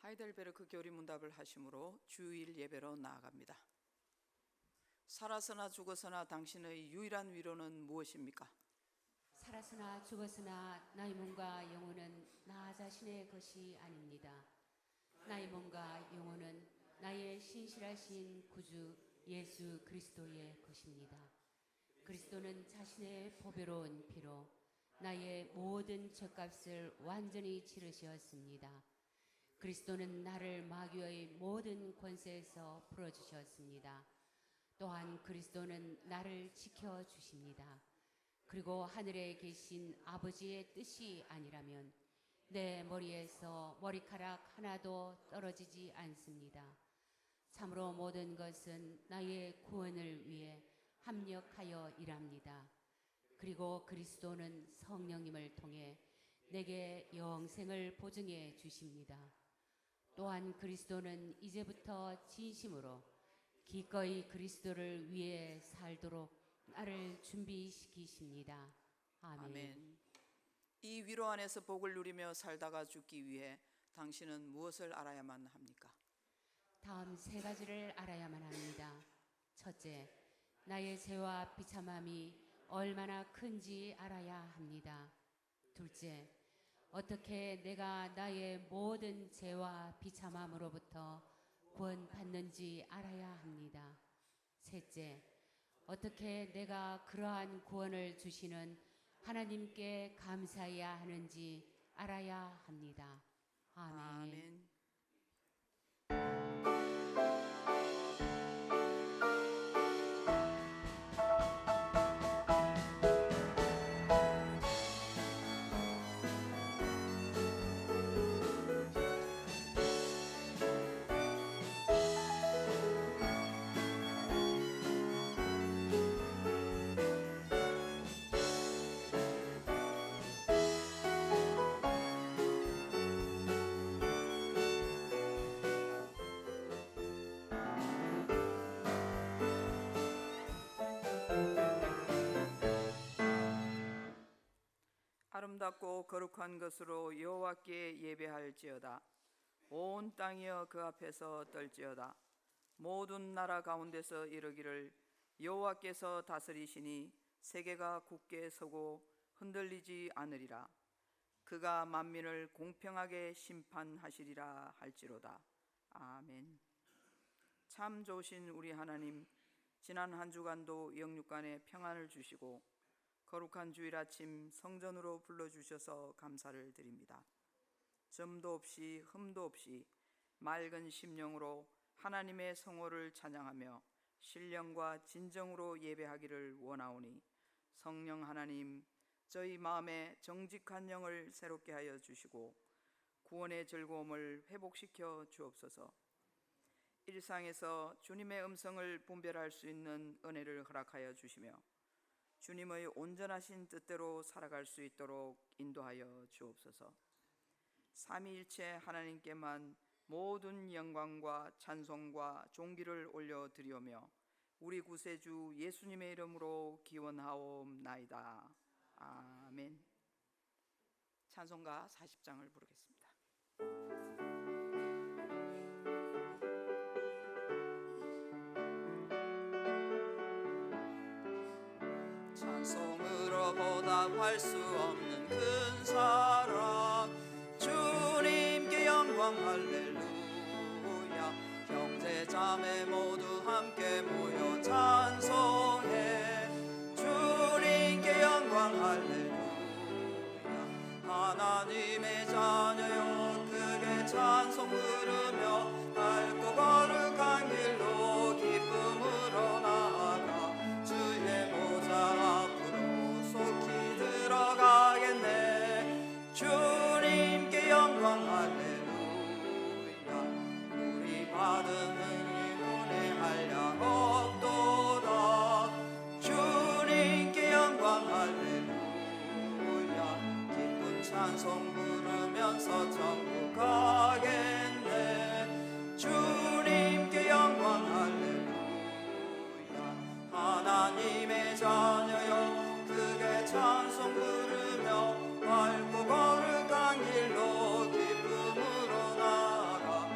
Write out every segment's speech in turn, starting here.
하이델베르크 교리문답을 하심으로 주일 예배로 나아갑니다. 살아서나 죽어서나 당신의 유일한 위로는 무엇입니까? 살아서나 죽어서나 나의 몸과 영혼은 나 자신의 것이 아닙니다. 나의 몸과 영혼은 나의 신실하신 구주 예수 그리스도의 것입니다. 그리스도는 자신의 보배로운 피로 나의 모든 죄값을 완전히 치르셨습니다. 그리스도는 나를 마귀의 모든 권세에서 풀어주셨습니다. 또한 그리스도는 나를 지켜주십니다. 그리고 하늘에 계신 아버지의 뜻이 아니라면 내 머리에서 머리카락 하나도 떨어지지 않습니다. 참으로 모든 것은 나의 구원을 위해 합력하여 일합니다. 그리고 그리스도는 성령님을 통해 내게 영생을 보증해 주십니다. 또한 그리스도는 이제부터 진심으로 기꺼이 그리스도를 위해 살도록 나를 준비시키십니다. 아멘. 이 위로 안에서 복을 누리며 살다가 죽기 위해 당신은 무엇을 알아야만 합니까? 다음 세 가지를 알아야만 합니다. 첫째, 나의 죄와 비참함이 얼마나 큰지 알아야 합니다. 둘째, 어떻게 내가 나의 모든 죄와 비참함으로부터 구원받는지 알아야 합니다. 셋째, 어떻게 내가 그러한 구원을 주시는 하나님께 감사해야 하는지 알아야 합니다. 아멘. 아름답고 거룩한 것으로 여호와께 예배할지어다. 온 땅이여 그 앞에서 떨지어다. 모든 나라 가운데서 이르기를 여호와께서 다스리시니 세계가 굳게 서고 흔들리지 않으리라. 그가 만민을 공평하게 심판하시리라 할지로다. 아멘. 참 좋으신 우리 하나님, 지난 한 주간도 영육간에 평안을 주시고 거룩한 주일 아침 성전으로 불러주셔서 감사를 드립니다. 점도 없이 흠도 없이 맑은 심령으로 하나님의 성호를 찬양하며 신령과 진정으로 예배하기를 원하오니 성령 하나님, 저희 마음에 정직한 영을 새롭게 하여 주시고 구원의 즐거움을 회복시켜 주옵소서. 일상에서 주님의 음성을 분별할 수 있는 은혜를 허락하여 주시며 주님의 온전하신 뜻대로 살아갈 수 있도록 인도하여 주옵소서. 삼위일체 하나님께만 모든 영광과 찬송과 존귀를 올려드리오며 우리 구세주 예수님의 이름으로 기원하옵나이다. 아멘. 찬송가 40장을 부르겠습니다. 찬송으로 보답할 수 없는 큰 사랑, 주님께 영광 할렐루야. 형제 자매 모두 함께 모여 찬송해. 주님께 영광 할렐루야. 하나님의 자녀여 크게 찬송 부르며 밝고 거룩한 길로 기쁨으로 나아가 주의 보좌 앞으로 속히 들어가겠네. 주님께 영광 할렐루야. 우리 받은 은혜 눈에 한량 없도다. 주님께 영광 할렐루야. 기쁜 찬송 부르면서 천국 가겠네. 주님께 영광 할렐루야. 하나님의 자녀여 크게 찬송 부르며 밝고 거룩한 길로 기쁨으로 나아가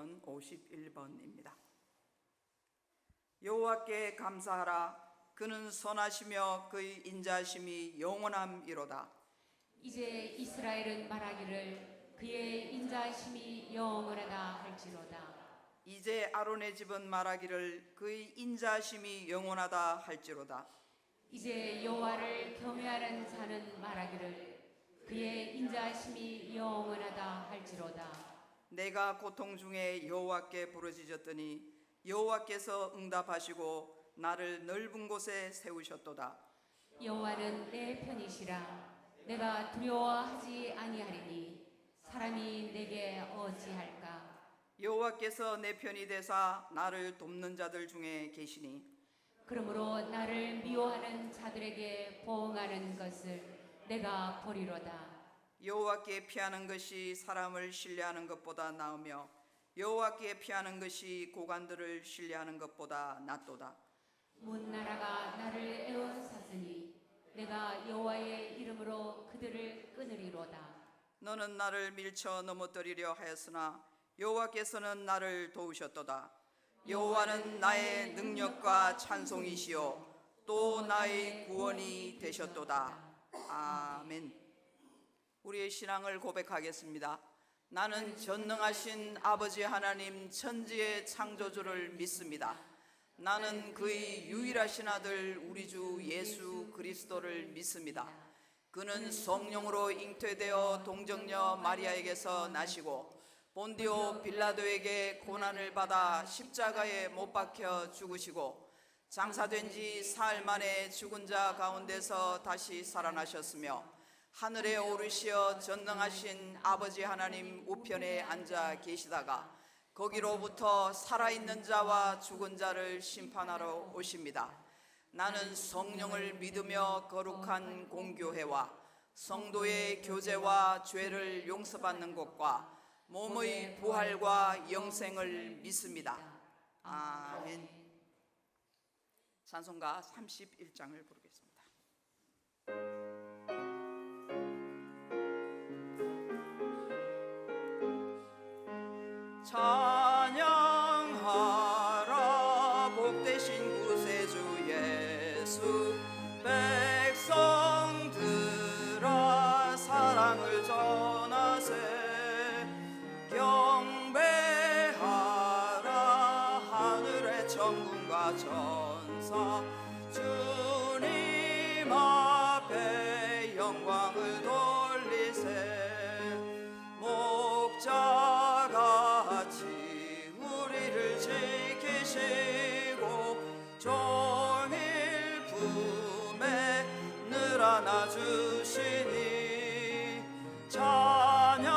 시편 51번입니다. 여호와께 감사하라. 그는 선하시며 그의 인자하심이 영원함이로다. 이제 이스라엘은 말하기를 그의 인자하심이 영원하다 할지로다. 이제 아론의 집은 말하기를 그의 인자하심이 영원하다 할지로다. 이제 여호와를 경외하는 자는 말하기를 그의 인자하심이 영원하다 할지로다. 내가 고통 중에 여호와께 부르짖었더니 여호와께서 응답하시고 나를 넓은 곳에 세우셨도다. 여호와는 내 편이시라. 내가 두려워하지 아니하리니 사람이 내게 어찌할까. 여호와께서 내 편이 되사 나를 돕는 자들 중에 계시니 그러므로 나를 미워하는 자들에게 보응하는 것을 내가 보리로다. 여호와께 피하는 것이 사람을 신뢰하는 것보다 나으며 여호와께 피하는 것이 고관들을 신뢰하는 것보다 낫도다. 문나라가 나를 애워쌌으니 내가 여호와의 이름으로 그들을 끊으리로다. 너는 나를 밀쳐 넘어뜨리려 하였으나 여호와께서는 나를 도우셨도다. 여호와는 나의 능력과 찬송이시요 또 나의 구원이 되셨도다. 아멘. 우리의 신앙을 고백하겠습니다. 나는 전능하신 아버지 하나님 천지의 창조주를 믿습니다. 나는 그의 유일하신 아들 우리 주 예수 그리스도를 믿습니다. 그는 성령으로 잉태되어 동정녀 마리아에게서 나시고 본디오 빌라도에게 고난을 받아 십자가에 못 박혀 죽으시고 장사된 지 사흘 만에 죽은 자 가운데서 다시 살아나셨으며 하늘에 오르시어 전능하신 아버지 하나님 우편에 앉아 계시다가 거기로부터 살아있는 자와 죽은 자를 심판하러 오십니다. 나는 성령을 믿으며 거룩한 공교회와 성도의 교제와 죄를 용서받는 것과 몸의 부활과 영생을 믿습니다. 아멘. 찬송가 31장을 부르겠습니다. 찬양하라 복되신 구세주 예수. 백성들아 사랑을 전하세. 경배하라 하늘의 천군과 천사. 주님 앞에 영광을 돌리세. 목자같이 우리를 지키시고 종일 품에 늘 안아주시니 찬양하라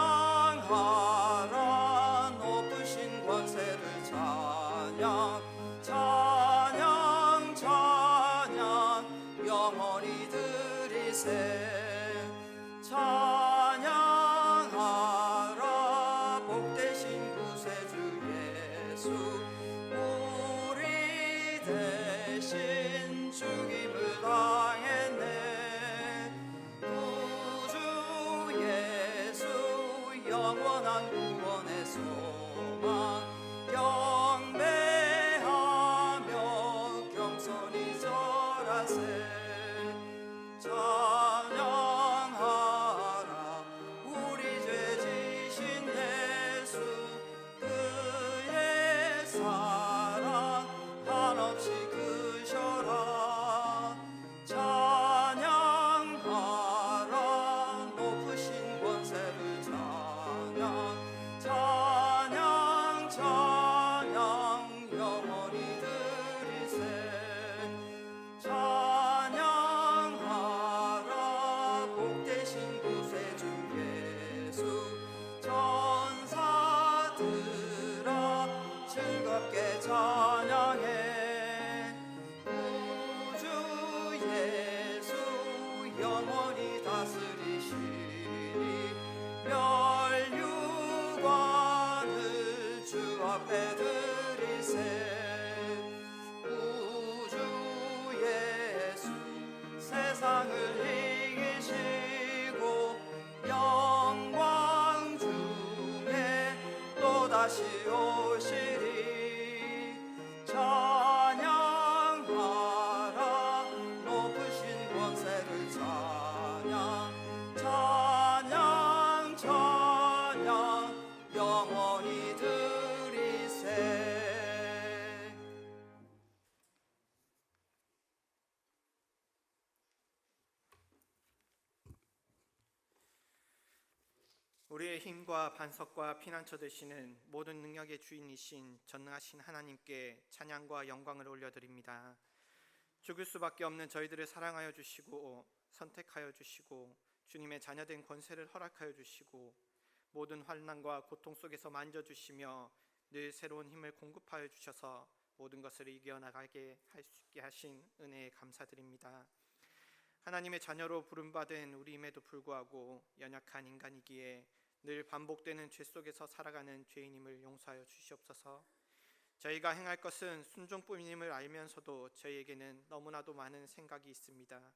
높으신 권세를 찬양. 찬양 찬양 영원히 드리세. 찬양하라 복되신 구세주 예수. 우리 대신 죽임을 당했네. 구주 예수 영원한 구원의 소망. 경배하며 겸손히 절하세. 찬양하라 우리 죄 지신 예수. 그의 사랑 한없이 크셔라. 찬양하라 높으신 권세를 찬양. 찬양 찬양 영원히 드리세. 찬양하라 복되신 구세주 예수. 천사들아 즐겁게 찬양해. 구주 예수 영원히 다스리시니 멸류관을 주 앞에 드리세. 구주 예수 세상을 이기시고 영광 중에 또다시 다시 오시리 찬양하라 높으신 권세를 찬양 찬양 찬양 영원히 드리세. 우리의 힘과 반석과 피난처 되시는 모든 능력의 주인이신 전능하신 하나님께 찬양과 영광을 올려드립니다. 죽을 수밖에 없는 저희들을 사랑하여 주시고 선택하여 주시고 주님의 자녀된 권세를 허락하여 주시고 모든 환난과 고통 속에서 만져주시며 늘 새로운 힘을 공급하여 주셔서 모든 것을 이겨나가게 할 수 있게 하신 은혜에 감사드립니다. 하나님의 자녀로 부름받은 우리임에도 불구하고 연약한 인간이기에 늘 반복되는 죄 속에서 살아가는 죄인임을 용서하여 주시옵소서. 저희가 행할 것은 순종뿐임을 알면서도 저희에게는 너무나도 많은 생각이 있습니다.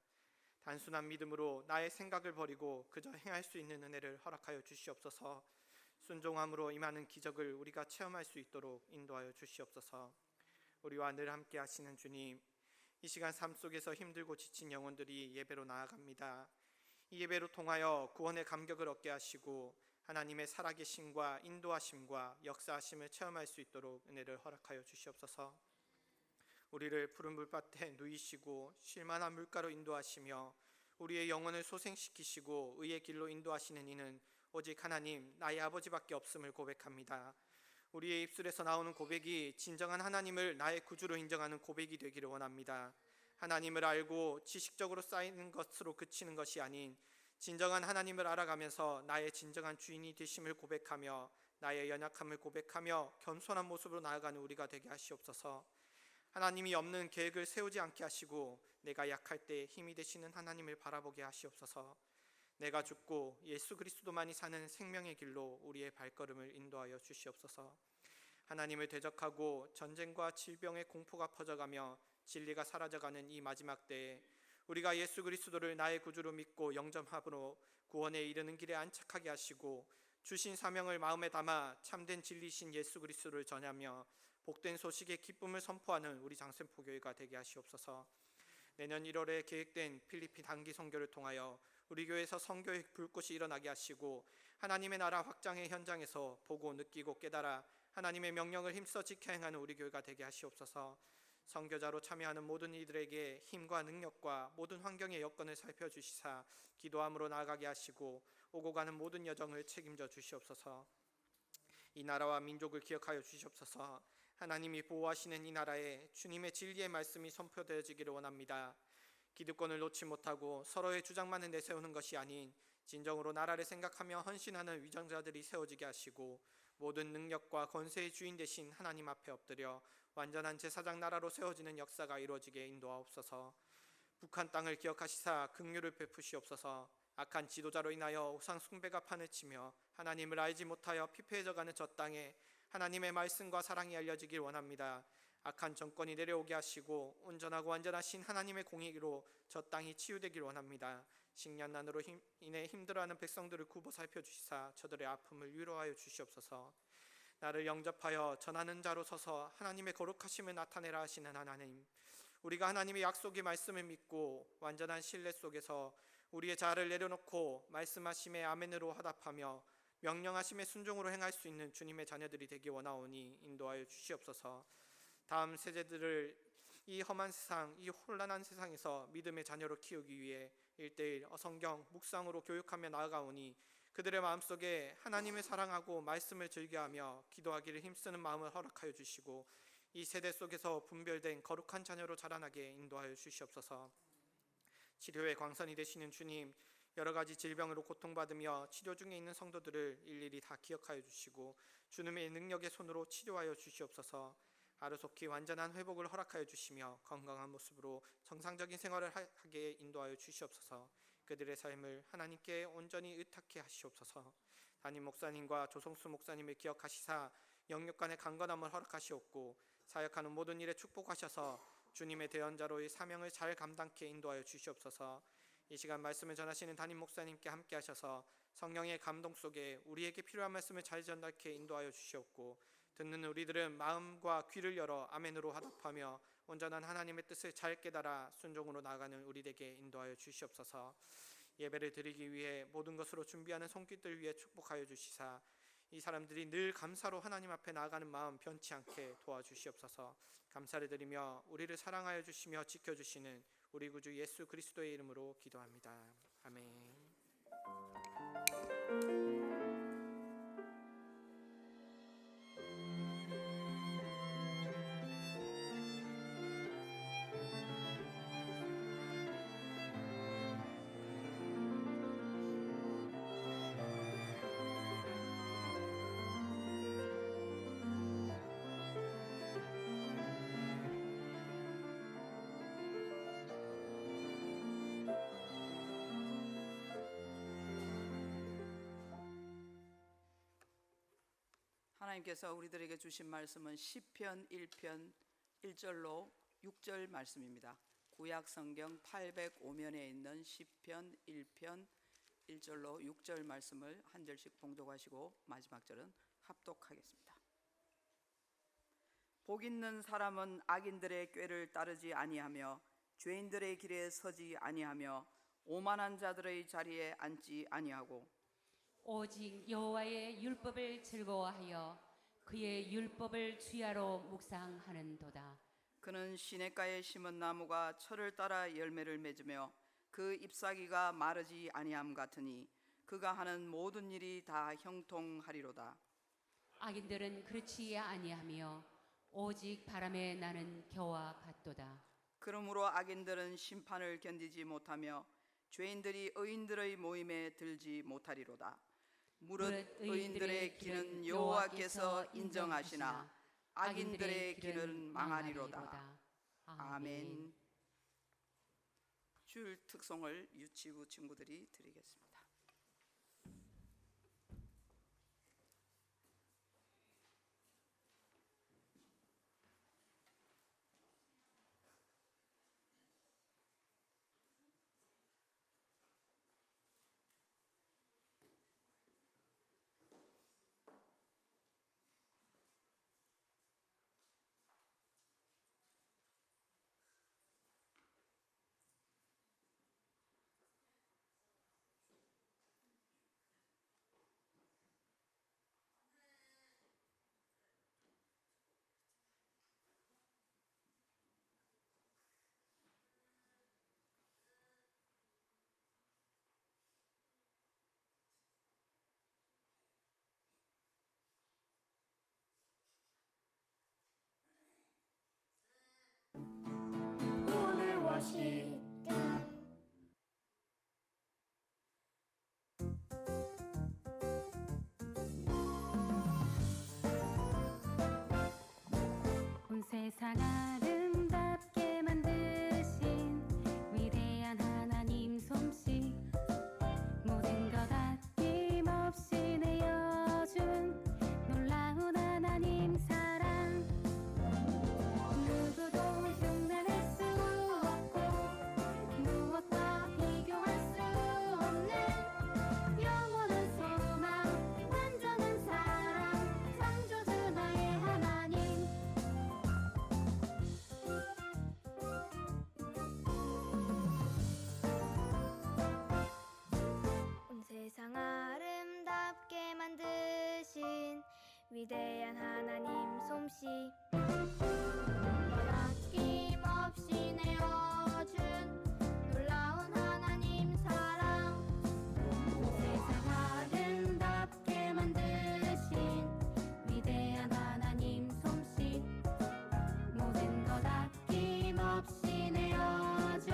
단순한 믿음으로 나의 생각을 버리고 그저 행할 수 있는 은혜를 허락하여 주시옵소서. 순종함으로 임하는 기적을 우리가 체험할 수 있도록 인도하여 주시옵소서. 우리와 늘 함께 하시는 주님, 이 시간 삶 속에서 힘들고 지친 영혼들이 예배로 나아갑니다. 이 예배로 통하여 구원의 감격을 얻게 하시고 하나님의 살아계심과 인도하심과 역사하심을 체험할 수 있도록 은혜를 허락하여 주시옵소서. 우리를 푸른 물밭에 누이시고 쉴만한 물가로 인도하시며 우리의 영혼을 소생시키시고 의의 길로 인도하시는 이는 오직 하나님 나의 아버지밖에 없음을 고백합니다. 우리의 입술에서 나오는 고백이 진정한 하나님을 나의 구주로 인정하는 고백이 되기를 원합니다. 하나님을 알고 지식적으로 쌓이는 것으로 그치는 것이 아닌 진정한 하나님을 알아가면서 나의 진정한 주인이 되심을 고백하며 나의 연약함을 고백하며 겸손한 모습으로 나아가는 우리가 되게 하시옵소서. 하나님이 없는 계획을 세우지 않게 하시고 내가 약할 때 힘이 되시는 하나님을 바라보게 하시옵소서. 내가 죽고 예수 그리스도만이 사는 생명의 길로 우리의 발걸음을 인도하여 주시옵소서. 하나님을 대적하고 전쟁과 질병의 공포가 퍼져가며 진리가 사라져가는 이 마지막 때에 우리가 예수 그리스도를 나의 구주로 믿고 영접함으로 구원에 이르는 길에 안착하게 하시고 주신 사명을 마음에 담아 참된 진리신 예수 그리스도를 전하며 복된 소식의 기쁨을 선포하는 우리 장센포교회가 되게 하시옵소서. 내년 1월에 계획된 필리핀 단기 선교를 통하여 우리 교회에서 선교의 불꽃이 일어나게 하시고 하나님의 나라 확장의 현장에서 보고 느끼고 깨달아 하나님의 명령을 힘써 지켜 행하는 우리 교회가 되게 하시옵소서. 선교자로 참여하는 모든 이들에게 힘과 능력과 모든 환경의 여건을 살펴주시사 기도함으로 나아가게 하시고 오고 가는 모든 여정을 책임져 주시옵소서. 이 나라와 민족을 기억하여 주시옵소서. 하나님이 보호하시는 이 나라에 주님의 진리의 말씀이 선포되어지기를 원합니다. 기득권을 놓지 못하고 서로의 주장만을 내세우는 것이 아닌 진정으로 나라를 생각하며 헌신하는 위정자들이 세워지게 하시고 모든 능력과 권세의 주인 되신 하나님 앞에 엎드려 완전한 제사장 나라로 세워지는 역사가 이루어지게 인도하옵소서. 북한 땅을 기억하시사 긍휼을 베푸시옵소서. 악한 지도자로 인하여 우상 숭배가 판을 치며 하나님을 알지 못하여 피폐해져가는 저 땅에 하나님의 말씀과 사랑이 알려지길 원합니다. 악한 정권이 내려오게 하시고 온전하고 완전하신 하나님의 공의로 저 땅이 치유되길 원합니다. 식년난으로 인해 힘들어하는 백성들을 굽어 살펴주시사 저들의 아픔을 위로하여 주시옵소서. 나를 영접하여 전하는 자로 서서 하나님의 거룩하심을 나타내라 하시는 하나님, 우리가 하나님의 약속의 말씀을 믿고 완전한 신뢰 속에서 우리의 자아를 내려놓고 말씀하심에 아멘으로 화답하며 명령하심에 순종으로 행할 수 있는 주님의 자녀들이 되기 원하오니 인도하여 주시옵소서. 다음 세대들을 이 험한 세상, 이 혼란한 세상에서 믿음의 자녀로 키우기 위해 1:1 어성경 묵상으로 교육하며 나아가오니 그들의 마음속에 하나님을 사랑하고 말씀을 즐겨하며 기도하기를 힘쓰는 마음을 허락하여 주시고 이 세대 속에서 분별된 거룩한 자녀로 자라나게 인도하여 주시옵소서. 치료의 광선이 되시는 주님, 여러 가지 질병으로 고통받으며 치료 중에 있는 성도들을 일일이 다 기억하여 주시고 주님의 능력의 손으로 치료하여 주시옵소서. 하루속히 완전한 회복을 허락하여 주시며 건강한 모습으로 정상적인 생활을 하게 인도하여 주시옵소서. 그들의 삶을 하나님께 온전히 의탁해 하시옵소서. 담임 목사님과 조성수 목사님을 기억하시사 영육간의 강건함을 허락하시옵고 사역하는 모든 일에 축복하셔서 주님의 대언자로의 사명을 잘 감당케 인도하여 주시옵소서. 이 시간 말씀을 전하시는 담임 목사님께 함께 하셔서 성령의 감동 속에 우리에게 필요한 말씀을 잘 전달케 인도하여 주시옵고 듣는 우리들은 마음과 귀를 열어 아멘으로 화답하며 온전한 하나님의 뜻을 잘 깨달아 순종으로 나아가는 우리에게 인도하여 주시옵소서. 예배를 드리기 위해 모든 것으로 준비하는 손길들 위해 축복하여 주시사 이 사람들이 늘 감사로 하나님 앞에 나아가는 마음 변치 않게 도와주시옵소서. 감사를 드리며 우리를 사랑하여 주시며 지켜주시는 우리 구주 예수 그리스도의 이름으로 기도합니다. 아멘. 하나님께서 우리들에게 주신 말씀은 시편 1편 1절로 6절 말씀입니다. 구약 성경 805면에 있는 시편 1편 1절로 6절 말씀을 한 절씩 봉독하시고 마지막 절은 합독하겠습니다. 복 있는 사람은 악인들의 꾀를 따르지 아니하며 죄인들의 길에 서지 아니하며 오만한 자들의 자리에 앉지 아니하고 오직 여호와의 율법을 즐거워하여 그의 율법을 주야로 묵상하는도다. 그는 시냇가에 심은 나무가 철을 따라 열매를 맺으며 그 잎사귀가 마르지 아니함 같으니 그가 하는 모든 일이 다 형통하리로다. 악인들은 그렇지 아니하며 오직 바람에 나는 겨와 같도다. 그러므로 악인들은 심판을 견디지 못하며 죄인들이 의인들의 모임에 들지 못하리로다. 무릇 의인들의 길은 여호와께서 인정하시나 악인들의 길은 망하리로다. 아멘. 주일 특송을 유치부 친구들이 드리겠습니다. 오늘 워십 온 세상 아름답게 만드신 위대한 하나님 솜씨 모든 것 아낌없이 내어준 놀라운 하나님 사랑 누구도 흉내낼 수 없고 무엇과 비교할 수 없는 영원한 소망 완전한 사랑 창조주 나의 하나님 온 세상 아름답게 만드신 위대한 하나님 솜씨 아낌없이 내어준 놀라운 하나님 사랑 온 세상 아름답게 만드신 위대한 하나님 솜씨 모든 것 아낌없이 내어준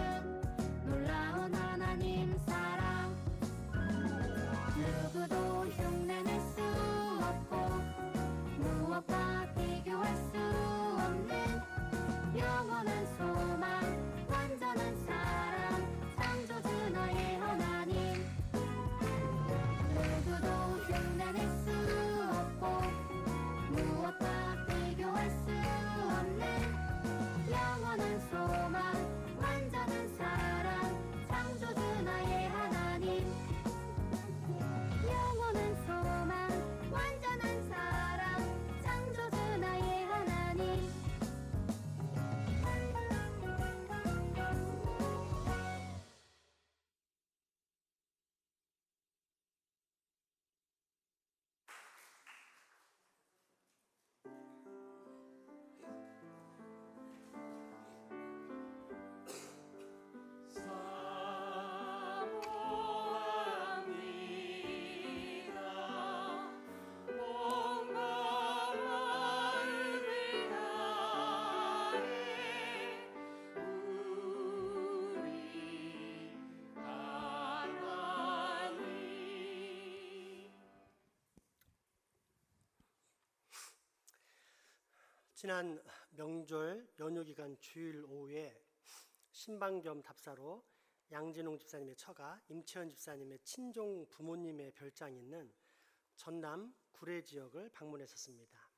놀라운 하나님 사랑 누구도 흉내낼 수 없고 무엇과 비교할 수 없는 지난 명절 연휴 기간 주일 오후에 신방 겸 답사로 양진홍 집사님의 처가 임채연 집사님의 친종 부모님의 별장이 있는 전남 구례 지역을 방문했었습니다.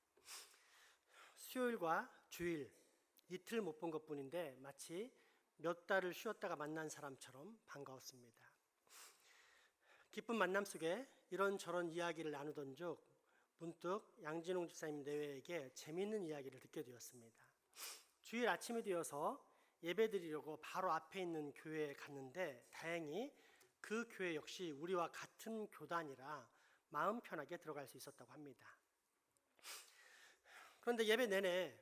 수요일과 주일 이틀 못 본 것뿐인데 마치 몇 달을 쉬었다가 만난 사람처럼 반가웠습니다. 기쁜 만남 속에 이런저런 이야기를 나누던 중 문득 양진홍 집사님 내외에게 재미있는 이야기를 듣게 되었습니다. 주일 아침이 되어서 예배드리려고 바로 앞에 있는 교회에 갔는데 다행히 그 교회 역시 우리와 같은 교단이라 마음 편하게 들어갈 수 있었다고 합니다. 그런데 예배 내내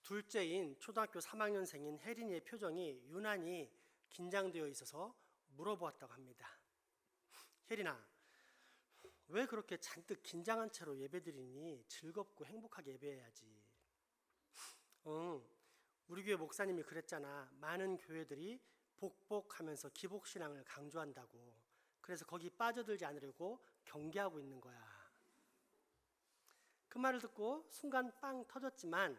둘째인 초등학교 3학년생인 혜린이의 표정이 유난히 긴장되어 있어서 물어보았다고 합니다. 혜린아, 왜 그렇게 잔뜩 긴장한 채로 예배드리니? 즐겁고 행복하게 예배해야지. 응, 우리 교회 목사님이 그랬잖아. 많은 교회들이 복복하면서 기복신앙을 강조한다고. 그래서 거기 빠져들지 않으려고 경계하고 있는 거야. 그 말을 듣고 순간 빵 터졌지만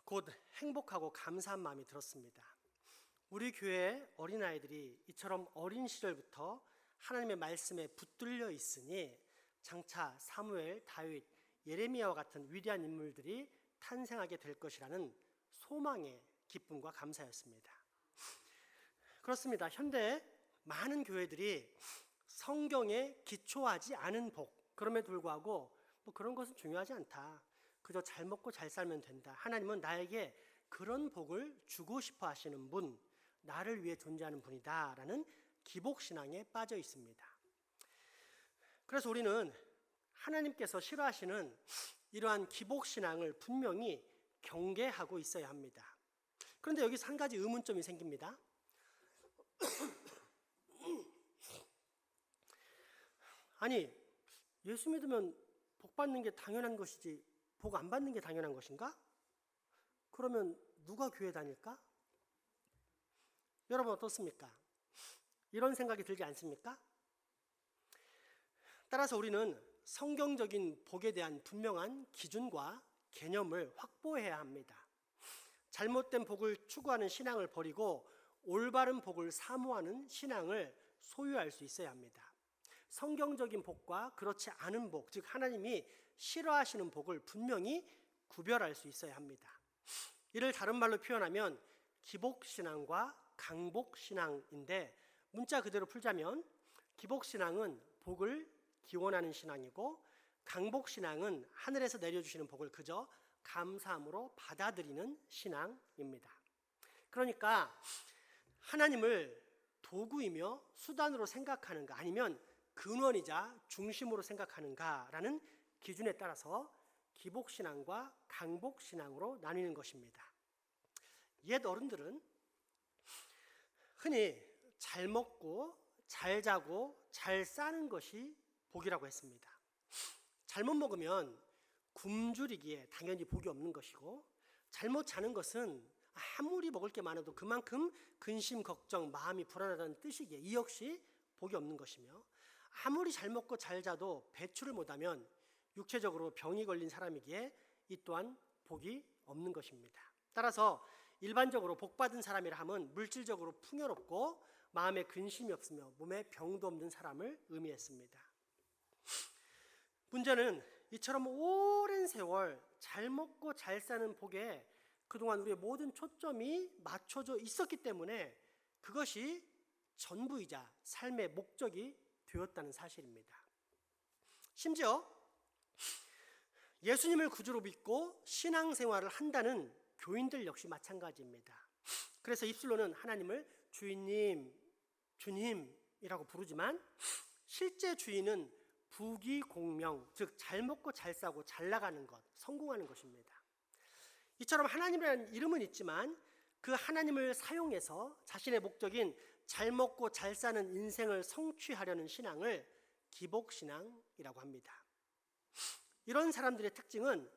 곧 행복하고 감사한 마음이 들었습니다. 우리 교회 어린아이들이 이처럼 어린 시절부터 하나님의 말씀에 붙들려 있으니 장차 사무엘, 다윗, 예레미야와 같은 위대한 인물들이 탄생하게 될 것이라는 소망의 기쁨과 감사였습니다. 그렇습니다. 현대 많은 교회들이 성경에 기초하지 않은 복, 그럼에도 불구하고 뭐 그런 것은 중요하지 않다. 그저 잘 먹고 잘 살면 된다. 하나님은 나에게 그런 복을 주고 싶어 하시는 분, 나를 위해 존재하는 분이다 라는 기복신앙에 빠져 있습니다. 그래서 우리는 하나님께서 싫어하시는 이러한 기복신앙을 분명히 경계하고 있어야 합니다. 그런데 여기서 한 가지 의문점이 생깁니다. 아니, 예수 믿으면 복 받는 게 당연한 것이지 복 안 받는 게 당연한 것인가? 그러면 누가 교회 다닐까? 여러분 어떻습니까? 이런 생각이 들지 않습니까? 따라서 우리는 성경적인 복에 대한 분명한 기준과 개념을 확보해야 합니다. 잘못된 복을 추구하는 신앙을 버리고 올바른 복을 사모하는 신앙을 소유할 수 있어야 합니다. 성경적인 복과 그렇지 않은 복, 즉 하나님이 싫어하시는 복을 분명히 구별할 수 있어야 합니다. 이를 다른 말로 표현하면 기복신앙과 강복신앙인데 문자 그대로 풀자면 기복신앙은 복을 기원하는 신앙이고 강복신앙은 하늘에서 내려주시는 복을 그저 감사함으로 받아들이는 신앙입니다. 그러니까 하나님을 도구이며 수단으로 생각하는가 아니면 근원이자 중심으로 생각하는가라는 기준에 따라서 기복신앙과 강복신앙으로 나뉘는 것입니다. 옛 어른들은 흔히 잘 먹고 잘 자고 잘 싸는 것이 복이라고 했습니다. 잘못 먹으면 굶주리기에 당연히 복이 없는 것이고 잘못 자는 것은 아무리 먹을 게 많아도 그만큼 근심, 걱정, 마음이 불안하다는 뜻이기에 이 역시 복이 없는 것이며 아무리 잘 먹고 잘 자도 배출을 못하면 육체적으로 병이 걸린 사람이기에 이 또한 복이 없는 것입니다. 따라서 일반적으로 복받은 사람이라 함은 물질적으로 풍요롭고 마음에 근심이 없으며 몸에 병도 없는 사람을 의미했습니다. 문제는 이처럼 오랜 세월 잘 먹고 잘 사는 복에 그동안 우리의 모든 초점이 맞춰져 있었기 때문에 그것이 전부이자 삶의 목적이 되었다는 사실입니다. 심지어 예수님을 구주로 믿고 신앙생활을 한다는 교인들 역시 마찬가지입니다. 그래서 입술로는 하나님을 주인님, 주님이라고 부르지만 실제 주인은 부귀공명, 즉 잘 먹고 잘 싸고 잘 나가는 것, 성공하는 것입니다. 이처럼 하나님이라는 이름은 있지만 그 하나님을 사용해서 자신의 목적인 잘 먹고 잘 사는 인생을 성취하려는 신앙을 기복신앙이라고 합니다. 이런 사람들의 특징은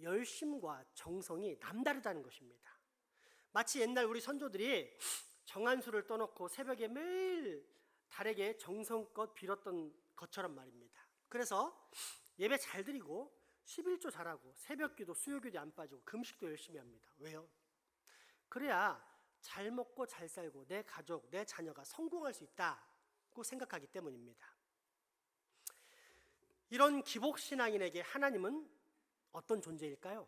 열심과 정성이 남다르다는 것입니다. 마치 옛날 우리 선조들이 정한수를 떠놓고 새벽에 매일 달에게 정성껏 빌었던 것처럼 말입니다. 그래서 예배 잘 드리고 11조 잘하고 새벽기도 수요기도 안 빠지고 금식도 열심히 합니다. 왜요? 그래야 잘 먹고 잘 살고 내 가족, 내 자녀가 성공할 수 있다고 생각하기 때문입니다. 이런 기복신앙인에게 하나님은 어떤 존재일까요?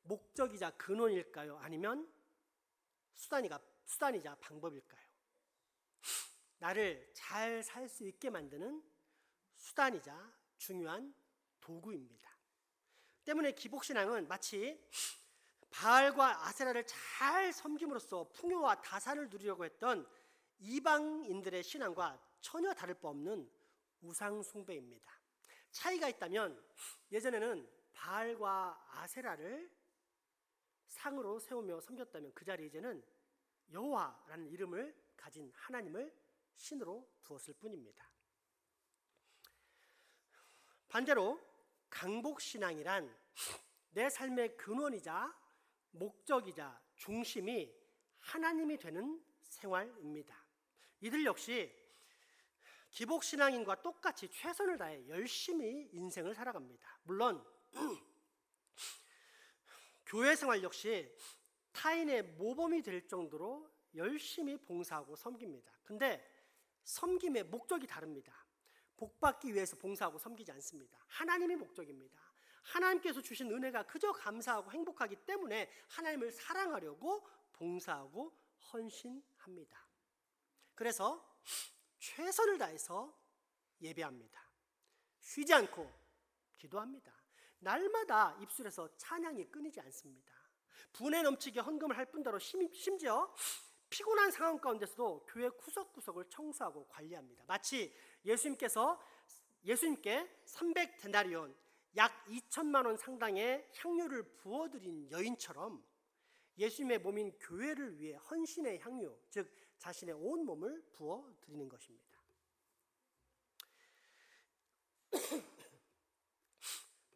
목적이자 근원일까요? 아니면 수단이자 방법일까요? 나를 잘 살 수 있게 만드는 수단이자 중요한 도구입니다. 때문에 기복신앙은 마치 바알과 아세라를 잘 섬김으로써 풍요와 다산을 누리려고 했던 이방인들의 신앙과 전혀 다를 바 없는 우상 숭배입니다. 차이가 있다면 예전에는 바알과 아세라를 상으로 세우며 섬겼다면 그 자리에 이제는 여호와라는 이름을 가진 하나님을 신으로 두었을 뿐입니다. 반대로 강복신앙이란 내 삶의 근원이자 목적이자 중심이 하나님이 되는 생활입니다. 이들 역시 기복신앙인과 똑같이 최선을 다해 열심히 인생을 살아갑니다. 물론 교회 생활 역시 타인의 모범이 될 정도로 열심히 봉사하고 섬깁니다. 근데 섬김의 목적이 다릅니다. 복받기 위해서 봉사하고 섬기지 않습니다. 하나님이 목적입니다. 하나님께서 주신 은혜가 그저 감사하고 행복하기 때문에 하나님을 사랑하려고 봉사하고 헌신합니다. 그래서 최선을 다해서 예배합니다. 쉬지 않고 기도합니다. 날마다 입술에서 찬양이 끊이지 않습니다. 분에 넘치게 헌금을 할 뿐더러 심지어 피곤한 상황 가운데서도 교회 구석구석을 청소하고 관리합니다. 마치 예수님께 300데나리온 약 2천만 원 상당의 향유를 부어드린 여인처럼 예수님의 몸인 교회를 위해 헌신의 향유, 즉 자신의 온 몸을 부어드리는 것입니다.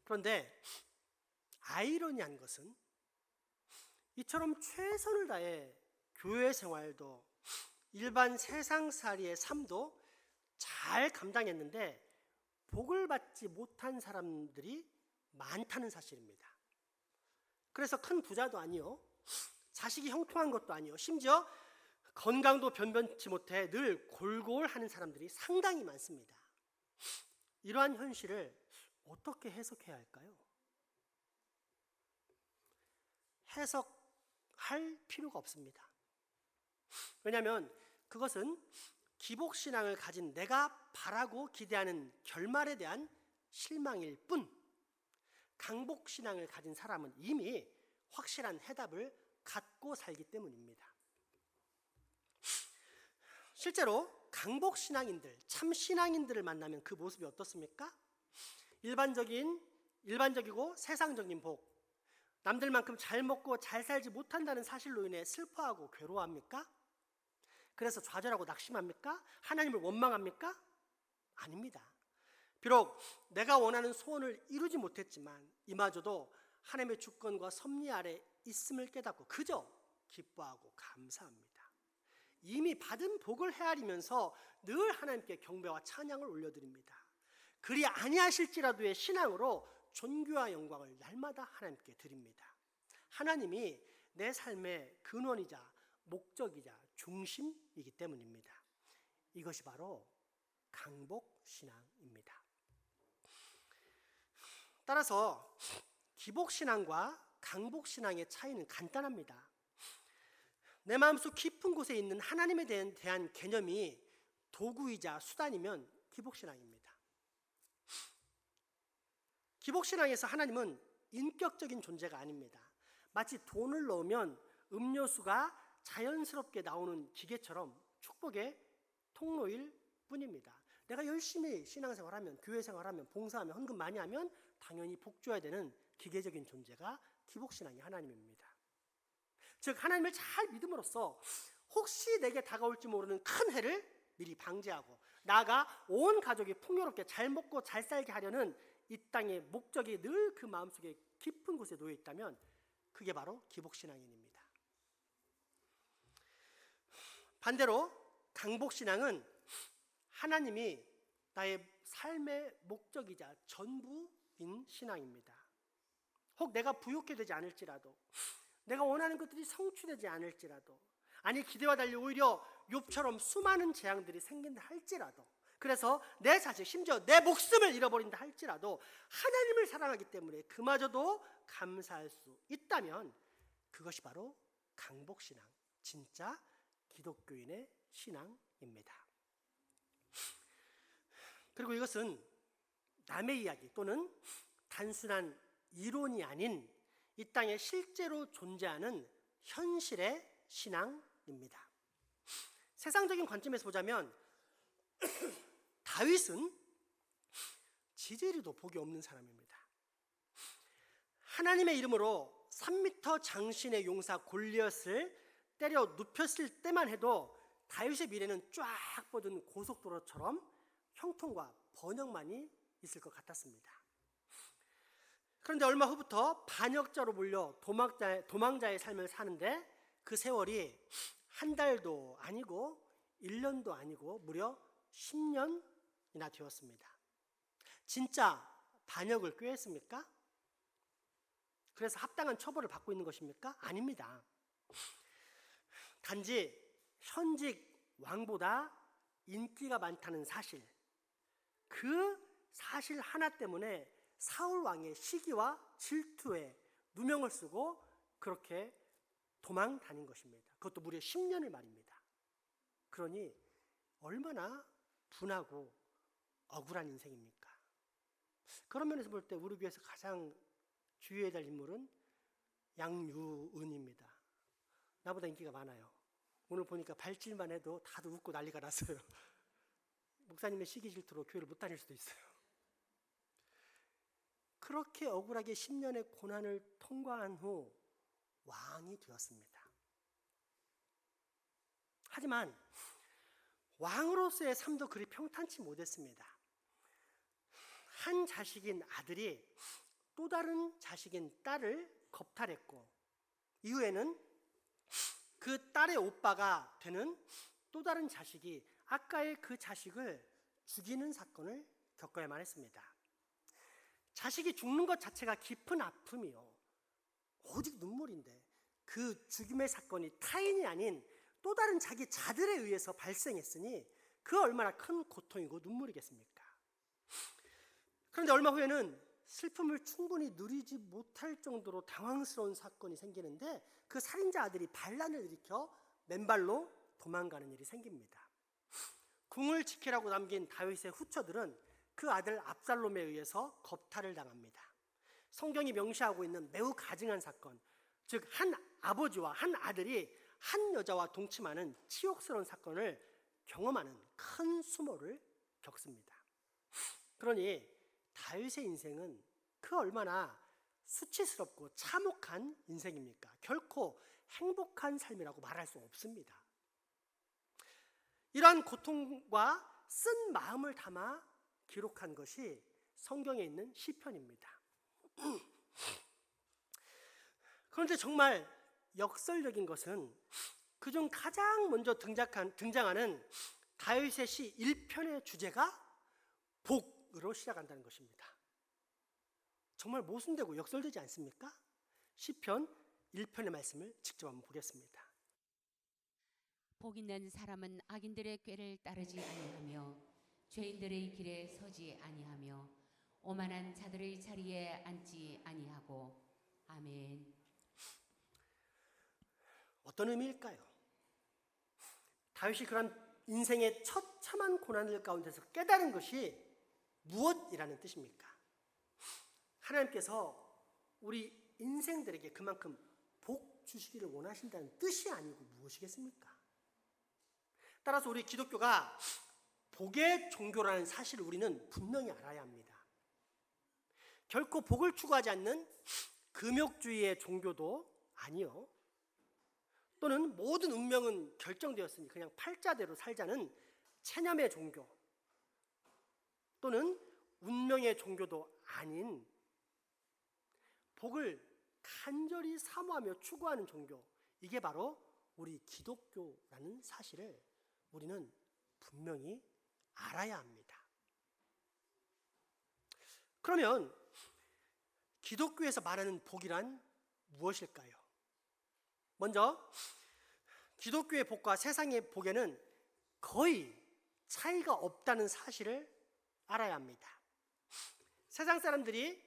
그런데 아이러니한 것은 이처럼 최선을 다해 교회 생활도 일반 세상살이의 삶도 잘 감당했는데 복을 받지 못한 사람들이 많다는 사실입니다. 그래서 큰 부자도 아니요, 자식이 형통한 것도 아니요, 심지어 건강도 변변치 못해 늘 골골하는 사람들이 상당히 많습니다. 이러한 현실을 어떻게 해석해야 할까요? 해석할 필요가 없습니다. 왜냐하면 그것은 기복신앙을 가진 내가 바라고 기대하는 결말에 대한 실망일 뿐, 강복신앙을 가진 사람은 이미 확실한 해답을 갖고 살기 때문입니다. 실제로 강복신앙인들, 참신앙인들을 만나면 그 모습이 어떻습니까? 일반적이고 세상적인 복, 남들만큼 잘 먹고 잘 살지 못한다는 사실로 인해 슬퍼하고 괴로워합니까? 그래서 좌절하고 낙심합니까? 하나님을 원망합니까? 아닙니다. 비록 내가 원하는 소원을 이루지 못했지만 이마저도 하나님의 주권과 섭리 아래 있음을 깨닫고 그저 기뻐하고 감사합니다. 이미 받은 복을 헤아리면서 늘 하나님께 경배와 찬양을 올려드립니다. 그리 아니하실지라도의 신앙으로 존귀와 영광을 날마다 하나님께 드립니다. 하나님이 내 삶의 근원이자 목적이자 중심이기 때문입니다. 이것이 바로 강복신앙입니다. 따라서 기복신앙과 강복신앙의 차이는 간단합니다. 내 마음속 깊은 곳에 있는 하나님에 대한 개념이 도구이자 수단이면 기복신앙입니다. 기복신앙에서 하나님은 인격적인 존재가 아닙니다. 마치 돈을 넣으면 음료수가 자연스럽게 나오는 기계처럼 축복의 통로일 뿐입니다. 내가 열심히 신앙생활하면, 교회생활하면, 봉사하면, 헌금 많이 하면 당연히 복 줘야 되는 기계적인 존재가 기복신앙의 하나님입니다. 즉 하나님을 잘 믿음으로써 혹시 내게 다가올지 모르는 큰 해를 미리 방지하고 나아가 온 가족이 풍요롭게 잘 먹고 잘 살게 하려는 이 땅의 목적이 늘 그 마음속에 깊은 곳에 놓여 있다면 그게 바로 기복신앙인입니다. 반대로 강복신앙은 하나님이 나의 삶의 목적이자 전부 부인 신앙입니다. 혹 내가 부욕해 되지 않을지라도, 내가 원하는 것들이 성취되지 않을지라도, 아니 기대와 달리 오히려 욥처럼 수많은 재앙들이 생긴다 할지라도, 그래서 내 자식, 심지어 내 목숨을 잃어버린다 할지라도 하나님을 사랑하기 때문에 그마저도 감사할 수 있다면 그것이 바로 강복신앙, 진짜 기독교인의 신앙입니다. 그리고 이것은 남의 이야기 또는 단순한 이론이 아닌 이 땅에 실제로 존재하는 현실의 신앙입니다. 세상적인 관점에서 보자면 다윗은 지제리도 복이 없는 사람입니다. 하나님의 이름으로 3m 장신의 용사 골리앗을 때려 눕혔을 때만 해도 다윗의 미래는 쫙 뻗은 고속도로처럼 형통과 번영만이 있을 것 같았습니다. 그런데 얼마 후부터 반역자로 몰려 도망자의 삶을 사는데 그 세월이 한 달도 아니고 1년도 아니고 무려 10년이나 되었습니다. 진짜 반역을 꾀했습니까? 그래서 합당한 처벌을 받고 있는 것입니까? 아닙니다. 단지 현직 왕보다 인기가 많다는 사실, 그 사실 하나 때문에 사울 왕의 시기와 질투에 누명을 쓰고 그렇게 도망 다닌 것입니다. 그것도 무려 10년을 말입니다. 그러니 얼마나 분하고 억울한 인생입니까? 그런 면에서 볼 때 우리 교회에서 가장 주의해야 될 인물은 양유은입니다. 나보다 인기가 많아요. 오늘 보니까 발질만 해도 다들 웃고 난리가 났어요. 목사님의 시기 질투로 교회를 못 다닐 수도 있어요. 그렇게 억울하게 10년의 고난을 통과한 후 왕이 되었습니다. 하지만 왕으로서의 삶도 그리 평탄치 못했습니다. 한 자식인 아들이 또 다른 자식인 딸을 겁탈했고, 이후에는 그 딸의 오빠가 되는 또 다른 자식이 아까의 그 자식을 죽이는 사건을 겪어야만 했습니다. 자식이 죽는 것 자체가 깊은 아픔이요, 오직 눈물인데 그 죽임의 사건이 타인이 아닌 또 다른 자기 자들에 의해서 발생했으니 그 얼마나 큰 고통이고 눈물이겠습니까? 그런데 얼마 후에는 슬픔을 충분히 누리지 못할 정도로 당황스러운 사건이 생기는데 그 살인자 아들이 반란을 일으켜 맨발로 도망가는 일이 생깁니다. 궁을 지키라고 남긴 다윗의 후처들은 그 아들 압살롬에 의해서 겁탈을 당합니다. 성경이 명시하고 있는 매우 가증한 사건, 즉 한 아버지와 한 아들이 한 여자와 동침하는 치욕스러운 사건을 경험하는 큰 수모를 겪습니다. 그러니 다윗의 인생은 그 얼마나 수치스럽고 참혹한 인생입니까? 결코 행복한 삶이라고 말할 수 없습니다. 이러한 고통과 쓴 마음을 담아 기록한 것이 성경에 있는 시편입니다. 그런데 정말 역설적인 것은 그중 가장 먼저 등장하는 다윗의 시 1편의 주제가 복으로 시작한다는 것입니다. 정말 모순되고 역설되지 않습니까? 시편 1편의 말씀을 직접 한번 보겠습니다. 복 있는 사람은 악인들의 꾀를 따르지 아니하며 죄인들의 길에 서지 아니하며 오만한 자들의 자리에 앉지 아니하고. 아멘. 어떤 의미일까요? 다윗이 그런 인생의 처참한 고난들 가운데서 깨달은 것이 무엇이라는 뜻입니까? 하나님께서 우리 인생들에게 그만큼 복 주시기를 원하신다는 뜻이 아니고 무엇이겠습니까? 따라서 우리 기독교가 복의 종교라는 사실을 우리는 분명히 알아야 합니다. 결코 복을 추구하지 않는 금욕주의의 종교도 아니요, 또는 모든 운명은 결정되었으니 그냥 팔자대로 살자는 체념의 종교, 또는 운명의 종교도 아닌 복을 간절히 사모하며 추구하는 종교, 이게 바로 우리 기독교라는 사실을 우리는 분명히 알아야 합니다. 그러면 기독교에서 말하는 복이란 무엇일까요? 먼저 기독교의 복과 세상의 복에는 거의 차이가 없다는 사실을 알아야 합니다. 세상 사람들이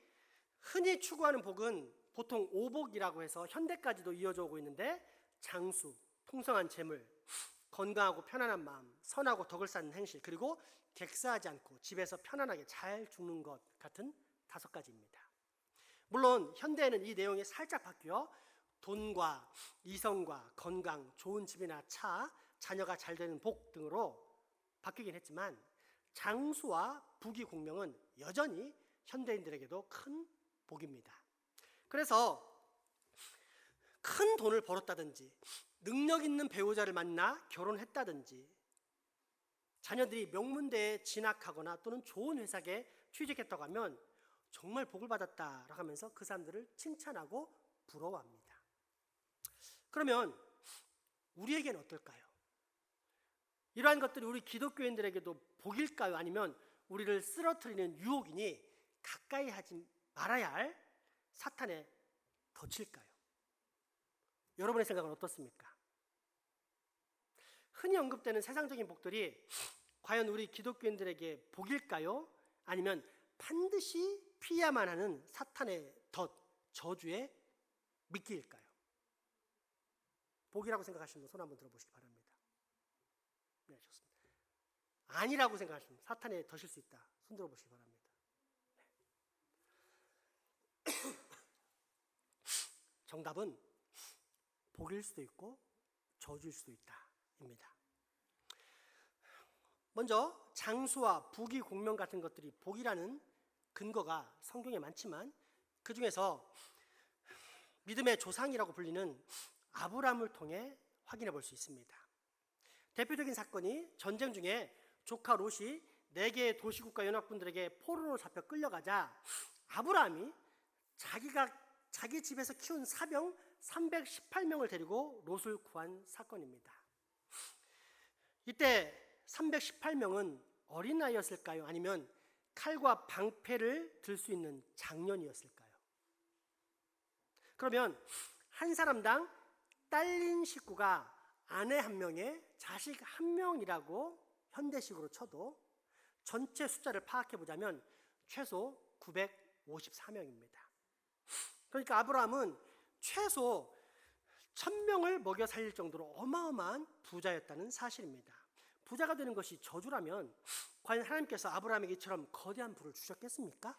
흔히 추구하는 복은 보통 오복이라고 해서 현대까지도 이어져 오고 있는데, 장수, 풍성한 재물, 건강하고 편안한 마음, 선하고 덕을 쌓는 행실, 그리고 객사하지 않고 집에서 편안하게 잘 죽는 것 같은 5가지입니다. 물론 현대에는 이 내용이 살짝 바뀌어 돈과 이성과 건강, 좋은 집이나 차, 자녀가 잘 되는 복 등으로 바뀌긴 했지만, 장수와 부귀 공명은 여전히 현대인들에게도 큰 복입니다. 그래서 큰 돈을 벌었다든지, 능력 있는 배우자를 만나 결혼했다든지, 자녀들이 명문대에 진학하거나 또는 좋은 회사에 취직했다고 하면 정말 복을 받았다라고 하면서 그 사람들을 칭찬하고 부러워합니다. 그러면 우리에게는 어떨까요? 이러한 것들이 우리 기독교인들에게도 복일까요? 아니면 우리를 쓰러뜨리는 유혹이니 가까이 하지 말아야 할 사탄의 덫일까요? 여러분의 생각은 어떻습니까? 흔히 언급되는 세상적인 복들이 과연 우리 기독교인들에게 복일까요? 아니면 반드시 피해야만 하는 사탄의 덫, 저주의 미끼일까요? 복이라고 생각하시는 분 손 한번 들어보시기 바랍니다. 네, 좋습니다. 아니라고 생각하시는 분, 사탄의 덫일 수 있다, 손 들어보시기 바랍니다. 네. 정답은 복일 수도 있고 저주일 수도 있다입니다. 먼저 장수와 부귀 공명 같은 것들이 복이라는 근거가 성경에 많지만, 그 중에서 믿음의 조상이라고 불리는 아브라함을 통해 확인해 볼 수 있습니다. 대표적인 사건이 전쟁 중에 조카 롯이 4개의 도시국가 연합군들에게 포로로 잡혀 끌려가자 아브라함이 자기 집에서 키운 사병 318명을 데리고 롯을 구한 사건입니다. 이때 318명은 어린아이였을까요? 아니면 칼과 방패를 들 수 있는 장년이었을까요? 그러면 한 사람당 딸린 식구가 아내 1명에 자식 1명이라고 현대식으로 쳐도 전체 숫자를 파악해 보자면 최소 954명입니다. 그러니까 아브라함은 최소 1000명을 먹여 살릴 정도로 어마어마한 부자였다는 사실입니다. 부자가 되는 것이 저주라면 과연 하나님께서 아브라함에게 이처럼 거대한 부를 주셨겠습니까?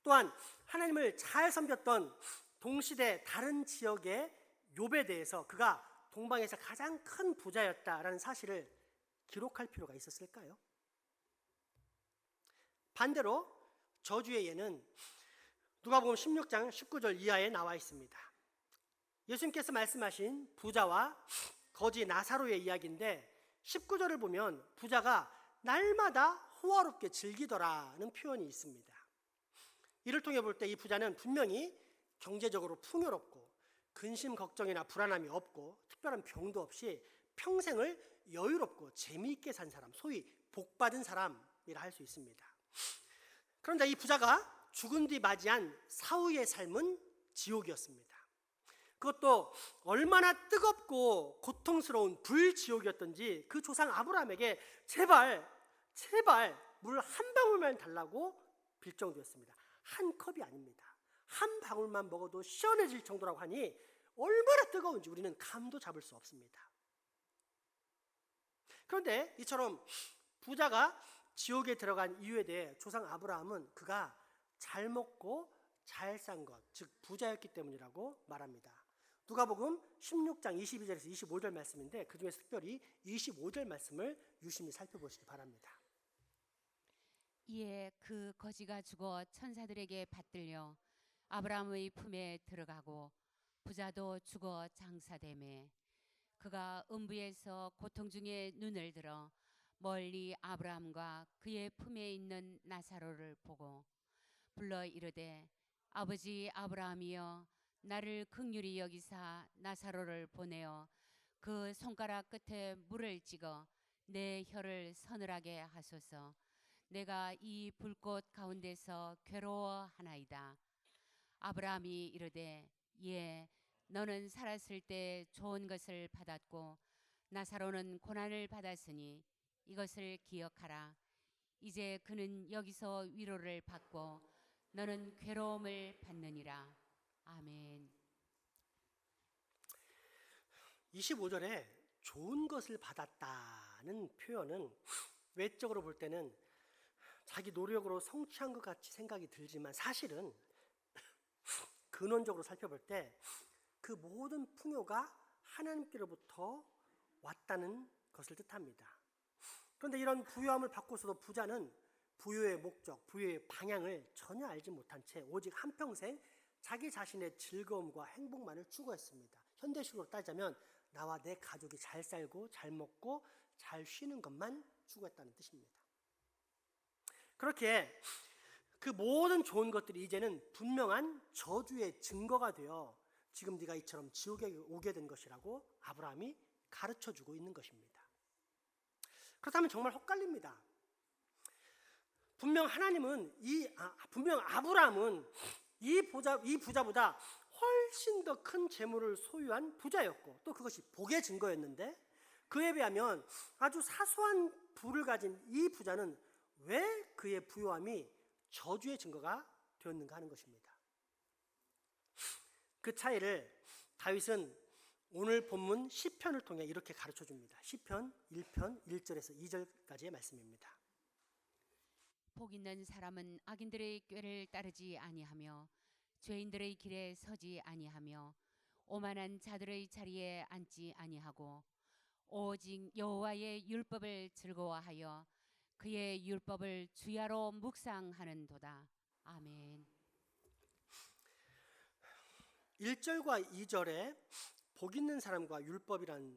또한 하나님을 잘 섬겼던 동시대 다른 지역의 욥에 대해서 그가 동방에서 가장 큰 부자였다라는 사실을 기록할 필요가 있었을까요? 반대로 저주의 예는 누가복음 16장 19절 이하에 나와 있습니다. 예수님께서 말씀하신 부자와 거지 나사로의 이야기인데, 19절을 보면 부자가 날마다 호화롭게 즐기더라는 표현이 있습니다. 이를 통해 볼 때 이 부자는 분명히 경제적으로 풍요롭고 근심 걱정이나 불안함이 없고 특별한 병도 없이 평생을 여유롭고 재미있게 산 사람, 소위 복받은 사람이라 할 수 있습니다. 그런데 이 부자가 죽은 뒤 맞이한 사후의 삶은 지옥이었습니다. 그것도 얼마나 뜨겁고 고통스러운 불지옥이었던지 그 조상 아브라함에게 제발 물 한 방울만 달라고 빌 정도였습니다. 한 컵이 아닙니다. 한 방울만 먹어도 시원해질 정도라고 하니 얼마나 뜨거운지 우리는 감도 잡을 수 없습니다. 그런데 이처럼 부자가 지옥에 들어간 이유에 대해 조상 아브라함은 그가 잘 먹고 잘 산 것, 즉 부자였기 때문이라고 말합니다. 누가복음 16장 22절에서 25절 말씀인데, 그 중에서 특별히 25절 말씀을 유심히 살펴보시기 바랍니다. 이에 그 거지가 죽어 천사들에게 받들려 아브라함의 품에 들어가고 부자도 죽어 장사되매 그가 음부에서 고통 중에 눈을 들어 멀리 아브라함과 그의 품에 있는 나사로를 보고 불러 이르되 아버지 아브라함이여 나를 긍휼히 여기사 나사로를 보내어 그 손가락 끝에 물을 찍어 내 혀를 서늘하게 하소서. 내가 이 불꽃 가운데서 괴로워하나이다. 아브라함이 이르되 예, 너는 살았을 때 좋은 것을 받았고 나사로는 고난을 받았으니 이것을 기억하라. 이제 그는 여기서 위로를 받고 너는 괴로움을 받느니라. 아멘. 25절에 좋은 것을 받았다는 표현은 외적으로 볼 때는 자기 노력으로 성취한 것 같이 생각이 들지만 사실은 근원적으로 살펴볼 때 그 모든 풍요가 하나님께로부터 왔다는 것을 뜻합니다. 그런데 이런 부유함을 받고서도 부자는 부유의 목적, 부유의 방향을 전혀 알지 못한 채 오직 한평생 자기 자신의 즐거움과 행복만을 추구했습니다. 현대식으로 따지자면 나와 내 가족이 잘 살고 잘 먹고 잘 쉬는 것만 추구했다는 뜻입니다. 그렇게 그 모든 좋은 것들이 이제는 분명한 저주의 증거가 되어 지금 네가 이처럼 지옥에 오게 된 것이라고 아브라함이 가르쳐주고 있는 것입니다. 그렇다면 정말 헛갈립니다. 분명 아브라함은 이 부자보다 훨씬 더 큰 재물을 소유한 부자였고 또 그것이 복의 증거였는데 그에 비하면 아주 사소한 부를 가진 이 부자는 왜 그의 부유함이 저주의 증거가 되었는가 하는 것입니다. 그 차이를 다윗은 오늘 본문 시편을 통해 이렇게 가르쳐 줍니다. 시편 1편 1절에서 2절까지의 말씀입니다. 복 있는 사람은 악인들의 꾀를 따르지 아니하며 죄인들의 길에 서지 아니하며 오만한 자들의 자리에 앉지 아니하고 오직 여호와의 율법을 즐거워하여 그의 율법을 주야로 묵상하는도다. 아멘. 1절과 2절에 복 있는 사람과 율법이란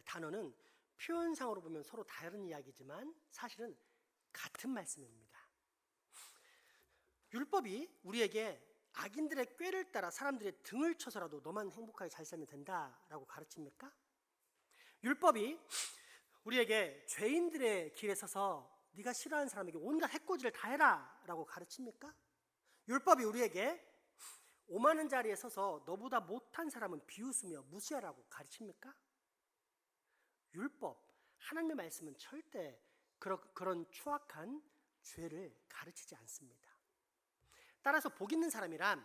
단어는 표현상으로 보면 서로 다른 이야기지만 사실은 같은 말씀입니다. 율법이 우리에게 악인들의 꾀를 따라 사람들의 등을 쳐서라도 너만 행복하게 잘 살면 된다라고 가르칩니까? 율법이 우리에게 죄인들의 길에 서서 네가 싫어하는 사람에게 온갖 해코지를 다 해라 라고 가르칩니까? 율법이 우리에게 오만한 자리에 서서 너보다 못한 사람은 비웃으며 무시하라고 가르칩니까? 율법, 하나님의 말씀은 절대 그런 추악한 죄를 가르치지 않습니다. 따라서 복 있는 사람이란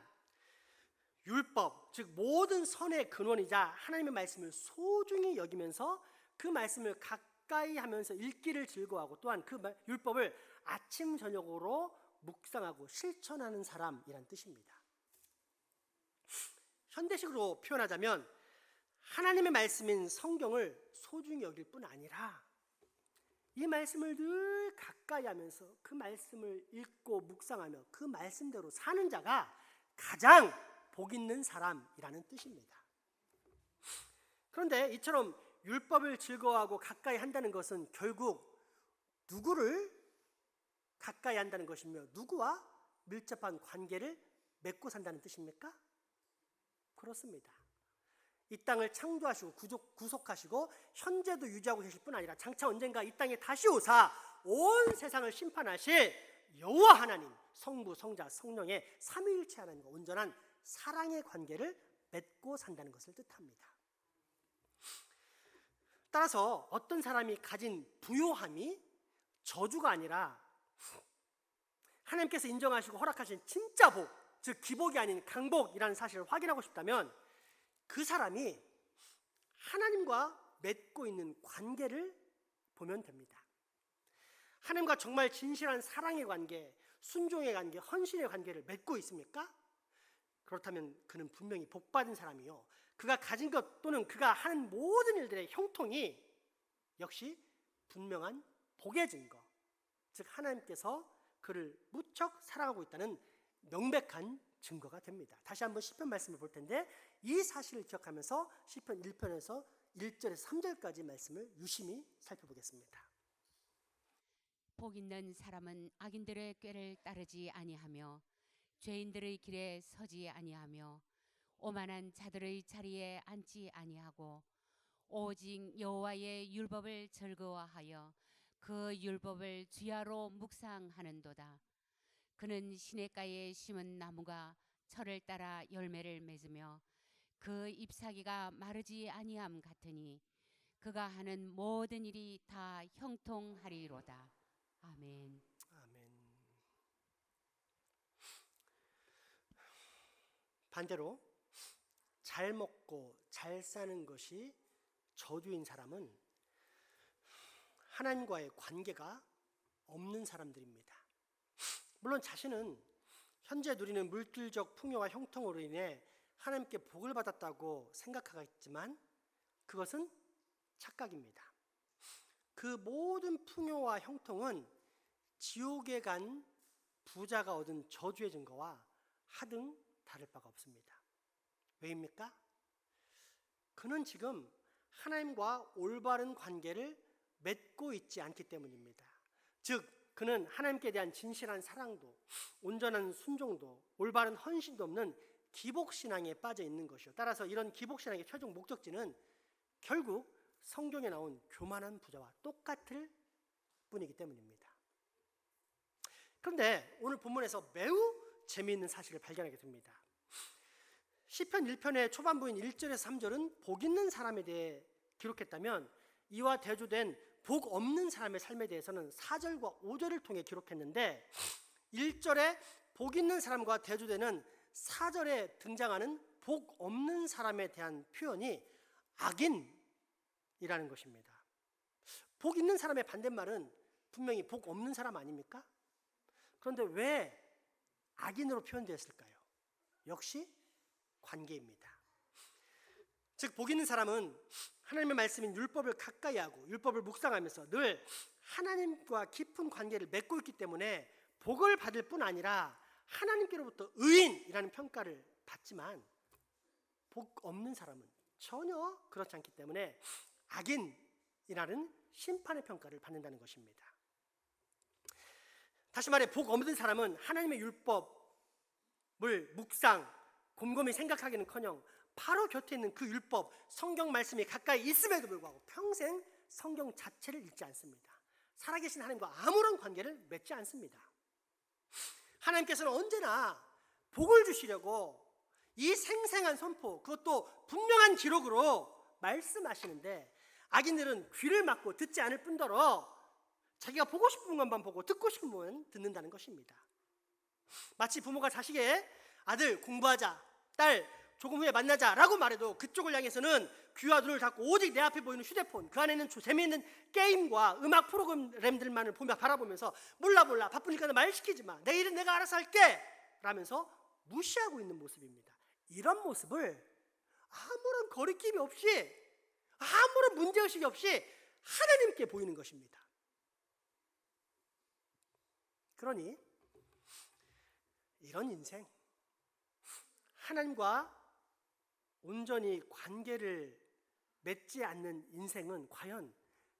율법, 즉 모든 선의 근원이자 하나님의 말씀을 소중히 여기면서 그 말씀을 가까이 하면서 읽기를 즐거워하고 또한 그 율법을 아침 저녁으로 묵상하고 실천하는 사람이란 뜻입니다. 현대식으로 표현하자면 하나님의 말씀인 성경을 소중히 여길 뿐 아니라 이 말씀을 늘 가까이 하면서 그 말씀을 읽고 묵상하며 그 말씀대로 사는 자가 가장 복 있는 사람이라는 뜻입니다. 그런데 이처럼 율법을 즐거워하고 가까이 한다는 것은 결국 누구를 가까이 한다는 것이며 누구와 밀접한 관계를 맺고 산다는 뜻입니까? 그렇습니다. 이 땅을 창조하시고 구속하시고 현재도 유지하고 계실 뿐 아니라 장차 언젠가 이 땅에 다시 오사 온 세상을 심판하실 여호와 하나님, 성부, 성자, 성령의 삼위일체 하나님과 온전한 사랑의 관계를 맺고 산다는 것을 뜻합니다. 따라서 어떤 사람이 가진 부요함이 저주가 아니라 하나님께서 인정하시고 허락하신 진짜 복, 즉 기복이 아닌 강복이라는 사실을 확인하고 싶다면 그 사람이 하나님과 맺고 있는 관계를 보면 됩니다. 하나님과 정말 진실한 사랑의 관계, 순종의 관계, 헌신의 관계를 맺고 있습니까? 그렇다면 그는 분명히 복받은 사람이요, 그가 가진 것 또는 그가 하는 모든 일들의 형통이 역시 분명한 복의 증거, 즉 하나님께서 그를 무척 사랑하고 있다는 명백한 증거가 됩니다. 다시 한번 시편 말씀을 볼 텐데 이 사실을 기억하면서 시편 1편에서 1절에서 3절까지 말씀을 유심히 살펴보겠습니다. 복 있는 사람은 악인들의 꾀를 따르지 아니하며 죄인들의 길에 서지 아니하며 오만한 자들의 자리에 앉지 아니하고 오직 여호와의 율법을 즐거워하여 그 율법을 주야로 묵상하는도다. 그는 시냇가에 심은 나무가 철을 따라 열매를 맺으며 그 잎사귀가 마르지 아니함 같으니 그가 하는 모든 일이 다 형통하리로다. 아멘. 아멘. 반대로 잘 먹고 잘 사는 것이 저주인 사람은 하나님과의 관계가 없는 사람들입니다. 물론 자신은 현재 누리는 물질적 풍요와 형통으로 인해 하나님께 복을 받았다고 생각하겠지만 그것은 착각입니다. 그 모든 풍요와 형통은 지옥에 간 부자가 얻은 저주의 증거와 하등 다를 바가 없습니다. 왜입니까? 그는 지금 하나님과 올바른 관계를 맺고 있지 않기 때문입니다. 즉 그는 하나님께 대한 진실한 사랑도 온전한 순종도 올바른 헌신도 없는 기복신앙에 빠져 있는 것이요. 따라서 이런 기복신앙의 최종 목적지는 결국 성경에 나온 교만한 부자와 똑같을 뿐이기 때문입니다. 그런데 오늘 본문에서 매우 재미있는 사실을 발견하게 됩니다. 시편 1편의 초반부인 1절에서 3절은 복 있는 사람에 대해 기록했다면 이와 대조된 복 없는 사람의 삶에 대해서는 4절과 5절을 통해 기록했는데 1절에 복 있는 사람과 대조되는 4절에 등장하는 복 없는 사람에 대한 표현이 악인이라는 것입니다. 복 있는 사람의 반대말은 분명히 복 없는 사람 아닙니까? 그런데 왜 악인으로 표현되었을까요? 역시 관계입니다. 즉 복 있는 사람은 하나님의 말씀인 율법을 가까이 하고 율법을 묵상하면서 늘 하나님과 깊은 관계를 맺고 있기 때문에 복을 받을 뿐 아니라 하나님께로부터 의인이라는 평가를 받지만 복 없는 사람은 전혀 그렇지 않기 때문에 악인이라는 심판의 평가를 받는다는 것입니다. 다시 말해 복 없는 사람은 하나님의 율법을 묵상, 곰곰이 생각하기는커녕 바로 곁에 있는 그 율법, 성경 말씀이 가까이 있음에도 불구하고 평생 성경 자체를 읽지 않습니다. 살아계신 하나님과 아무런 관계를 맺지 않습니다. 하나님께서는 언제나 복을 주시려고 이 생생한 선포, 그것도 분명한 기록으로 말씀하시는데 악인들은 귀를 막고 듣지 않을 뿐더러 자기가 보고 싶은 것만 보고 듣고 싶은 것만 듣는다는 것입니다. 마치 부모가 자식의 아들 공부하자, 딸 조금 후에 만나자라고 말해도 그쪽을 향해서는 귀와 눈을 닫고 오직 내 앞에 보이는 휴대폰, 그 안에는 재미있는 게임과 음악 프로그램들만을 바라보면서 몰라 바쁘니까 말 시키지 마, 내 일은 내가 알아서 할게 라면서 무시하고 있는 모습입니다. 이런 모습을 아무런 거리낌이 없이 아무런 문제의식이 없이 하나님께 보이는 것입니다. 그러니 이런 인생, 하나님과 온전히 관계를 맺지 않는 인생은 과연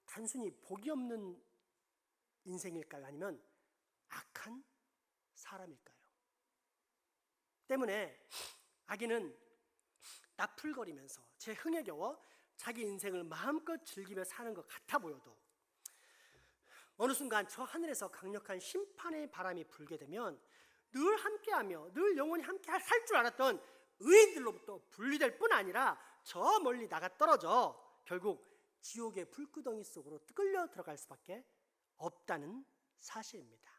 단순히 복이 없는 인생일까요? 아니면 악한 사람일까요? 때문에 악인은 나풀거리면서 제 흥에 겨워 자기 인생을 마음껏 즐기며 사는 것 같아 보여도 어느 순간 저 하늘에서 강력한 심판의 바람이 불게 되면 늘 함께하며 늘 영원히 함께 살 줄 알았던 의인들로부터 분리될 뿐 아니라 저 멀리 나가 떨어져 결국 지옥의 불구덩이 속으로 끌려 들어갈 수밖에 없다는 사실입니다.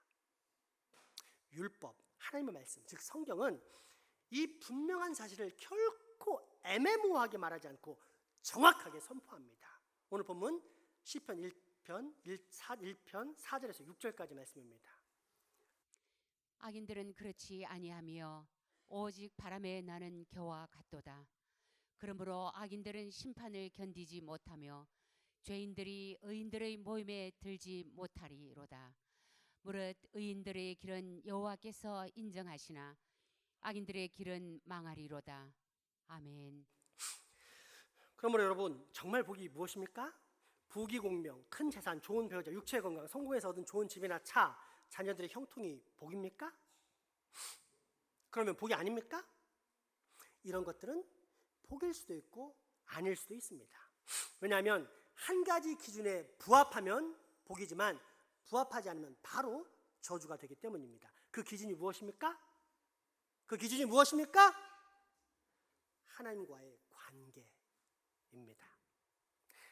율법, 하나님의 말씀, 즉 성경은 이 분명한 사실을 결코 애매모호하게 말하지 않고 정확하게 선포합니다. 오늘 본문 시편 1편 4절에서 6절까지 말씀입니다. 악인들은 그렇지 아니하며 오직 바람에 나는 겨와 같도다. 그러므로 악인들은 심판을 견디지 못하며 죄인들이 의인들의 모임에 들지 못하리로다. 무릇 의인들의 길은 여호와께서 인정하시나 악인들의 길은 망하리로다. 아멘. 그러므로 여러분, 정말 복이 무엇입니까? 부귀공명, 큰 재산, 좋은 배우자, 육체의 건강, 성공해서 얻은 좋은 집이나 차, 자녀들의 형통이 복입니까? 그러면 복이 아닙니까? 이런 것들은 복일 수도 있고 아닐 수도 있습니다. 왜냐하면 한 가지 기준에 부합하면 복이지만 부합하지 않으면 바로 저주가 되기 때문입니다. 그 기준이 무엇입니까? 그 기준이 무엇입니까? 하나님과의 관계입니다.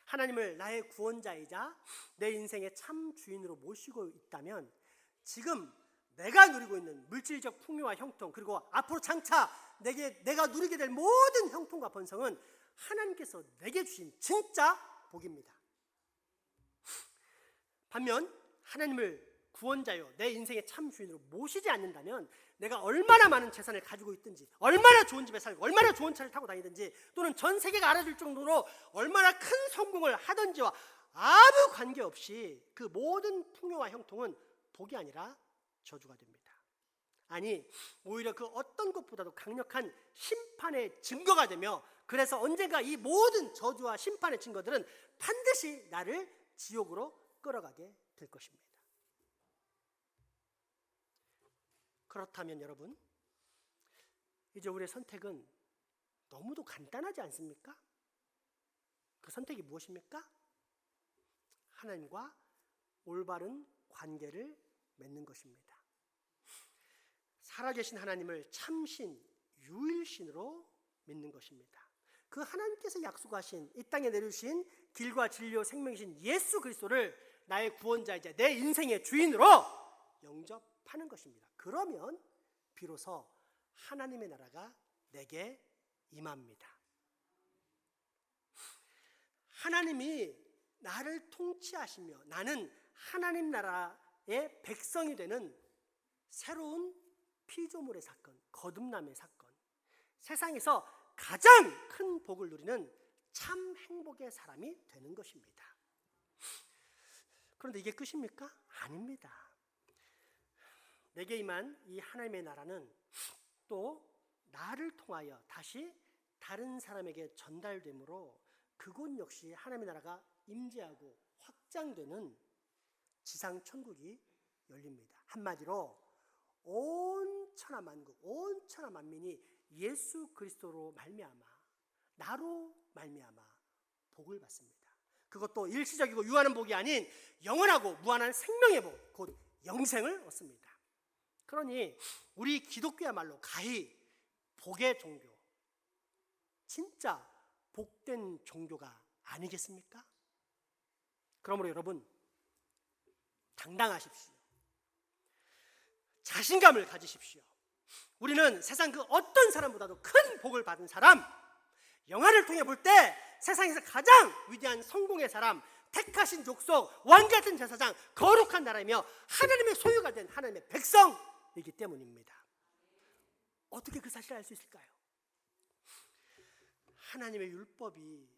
하나님을 나의 구원자이자 내 인생의 참 주인으로 모시고 있다면 지금 내가 누리고 있는 물질적 풍요와 형통, 그리고 앞으로 장차 내가 누리게 될 모든 형통과 번성은 하나님께서 내게 주신 진짜 복입니다. 반면 하나님을 구원자요 내 인생의 참 주인으로 모시지 않는다면 내가 얼마나 많은 재산을 가지고 있든지, 얼마나 좋은 집에 살고, 얼마나 좋은 차를 타고 다니든지, 또는 전 세계가 알아줄 정도로 얼마나 큰 성공을 하든지와 아무 관계없이 그 모든 풍요와 형통은 복이 아니라 저주가 됩니다. 아니, 오히려 그 어떤 것보다도 강력한 심판의 증거가 되며, 그래서 언젠가 이 모든 저주와 심판의 증거들은 반드시 나를 지옥으로 끌어가게 될 것입니다. 그렇다면 여러분, 이제 우리의 선택은 너무도 간단하지 않습니까? 그 선택이 무엇입니까? 하나님과 올바른 관계를 맺는 것입니다. 살아계신 하나님을 참신, 유일신으로 믿는 것입니다. 그 하나님께서 약속하신 이 땅에 내려주신 길과 진리와 생명이신 예수 그리스도를 나의 구원자이자 내 인생의 주인으로 영접하는 것입니다. 그러면 비로소 하나님의 나라가 내게 임합니다. 하나님이 나를 통치하시며 나는 하나님 나라의 백성이 되는 새로운 피조물의 사건, 거듭남의 사건, 세상에서 가장 큰 복을 누리는 참 행복의 사람이 되는 것입니다. 그런데 이게 끝입니까? 아닙니다. 내게 임한 이 하나님의 나라는 또 나를 통하여 다시 다른 사람에게 전달되므로 그곳 역시 하나님의 나라가 임재하고 확장되는 지상 천국이 열립니다. 한마디로 온 천하 만국, 온 천하 만민이 예수 그리스도로 말미암아, 나로 말미암아 복을 받습니다. 그것도 일시적이고 유한한 복이 아닌 영원하고 무한한 생명의 복, 곧 영생을 얻습니다. 그러니 우리 기독교야말로 가히 복의 종교, 진짜 복된 종교가 아니겠습니까? 그러므로 여러분, 당당하십시오. 자신감을 가지십시오. 우리는 세상 그 어떤 사람보다도 큰 복을 받은 사람, 영화를 통해 볼 때 세상에서 가장 위대한 성공의 사람, 택하신 족속, 왕 같은 제사장, 거룩한 나라이며 하나님의 소유가 된 하나님의 백성이기 때문입니다. 어떻게 그 사실을 알 수 있을까요? 하나님의 율법이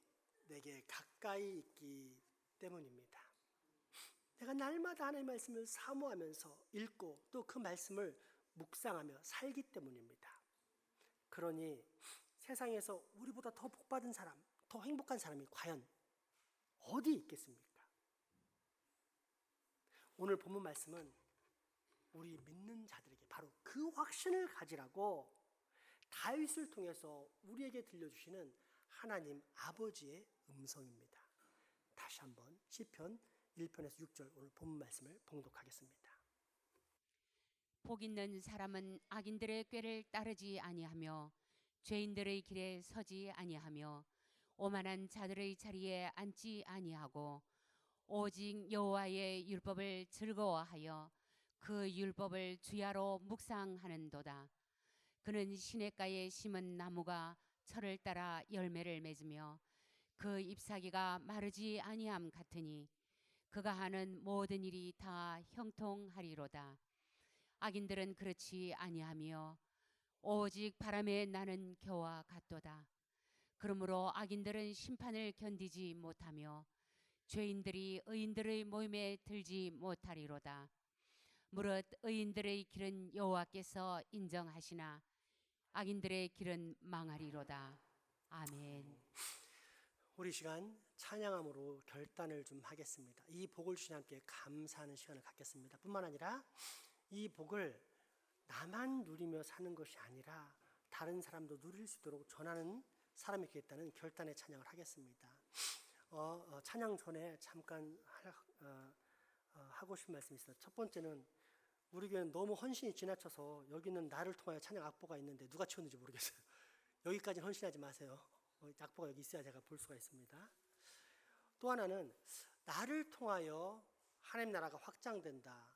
내게 가까이 있기 때문입니다. 내가 날마다 하나님의 말씀을 사모하면서 읽고 또 그 말씀을 묵상하며 살기 때문입니다. 그러니 세상에서 우리보다 더 복받은 사람, 더 행복한 사람이 과연 어디 있겠습니까? 오늘 본문 말씀은 우리 믿는 자들에게 바로 그 확신을 가지라고 다윗을 통해서 우리에게 들려주시는 하나님 아버지의 음성입니다. 다시 한번 시편 1편에서 6절 오늘 본문 말씀을 봉독하겠습니다. 복 있는 사람은 악인들의 꾀를 따르지 아니하며 죄인들의 길에 서지 아니하며 오만한 자들의 자리에 앉지 아니하고 오직 여호와의 율법을 즐거워하여 그 율법을 주야로 묵상하는도다. 그는 시냇가에 심은 나무가 철을 따라 열매를 맺으며 그 잎사귀가 마르지 아니함 같으니 그가 하는 모든 일이 다 형통하리로다. 악인들은 그렇지 아니하며 오직 바람에 나는 겨와 같도다. 그러므로 악인들은 심판을 견디지 못하며 죄인들이 의인들의 모임에 들지 못하리로다. 무릇 의인들의 길은 여호와께서 인정하시나 악인들의 길은 망하리로다. 아멘. 우리 시간 찬양함으로 결단을 좀 하겠습니다. 이 복을 주신 함께 감사하는 시간을 갖겠습니다. 뿐만 아니라 이 복을 나만 누리며 사는 것이 아니라 다른 사람도 누릴 수 있도록 전하는 사람이 되겠다는 결단의 찬양을 하겠습니다. 찬양 전에 잠깐 하고 싶은 말씀이 있어요. 첫 번째는 우리 교회는 너무 헌신이 지나쳐서 여기는 나를 통하여 찬양 악보가 있는데 누가 치웠는지 모르겠어요. 여기까지는 헌신하지 마세요. 악보가 여기 있어야 제가 볼 수가 있습니다. 또 하나는 나를 통하여 하나님 나라가 확장된다,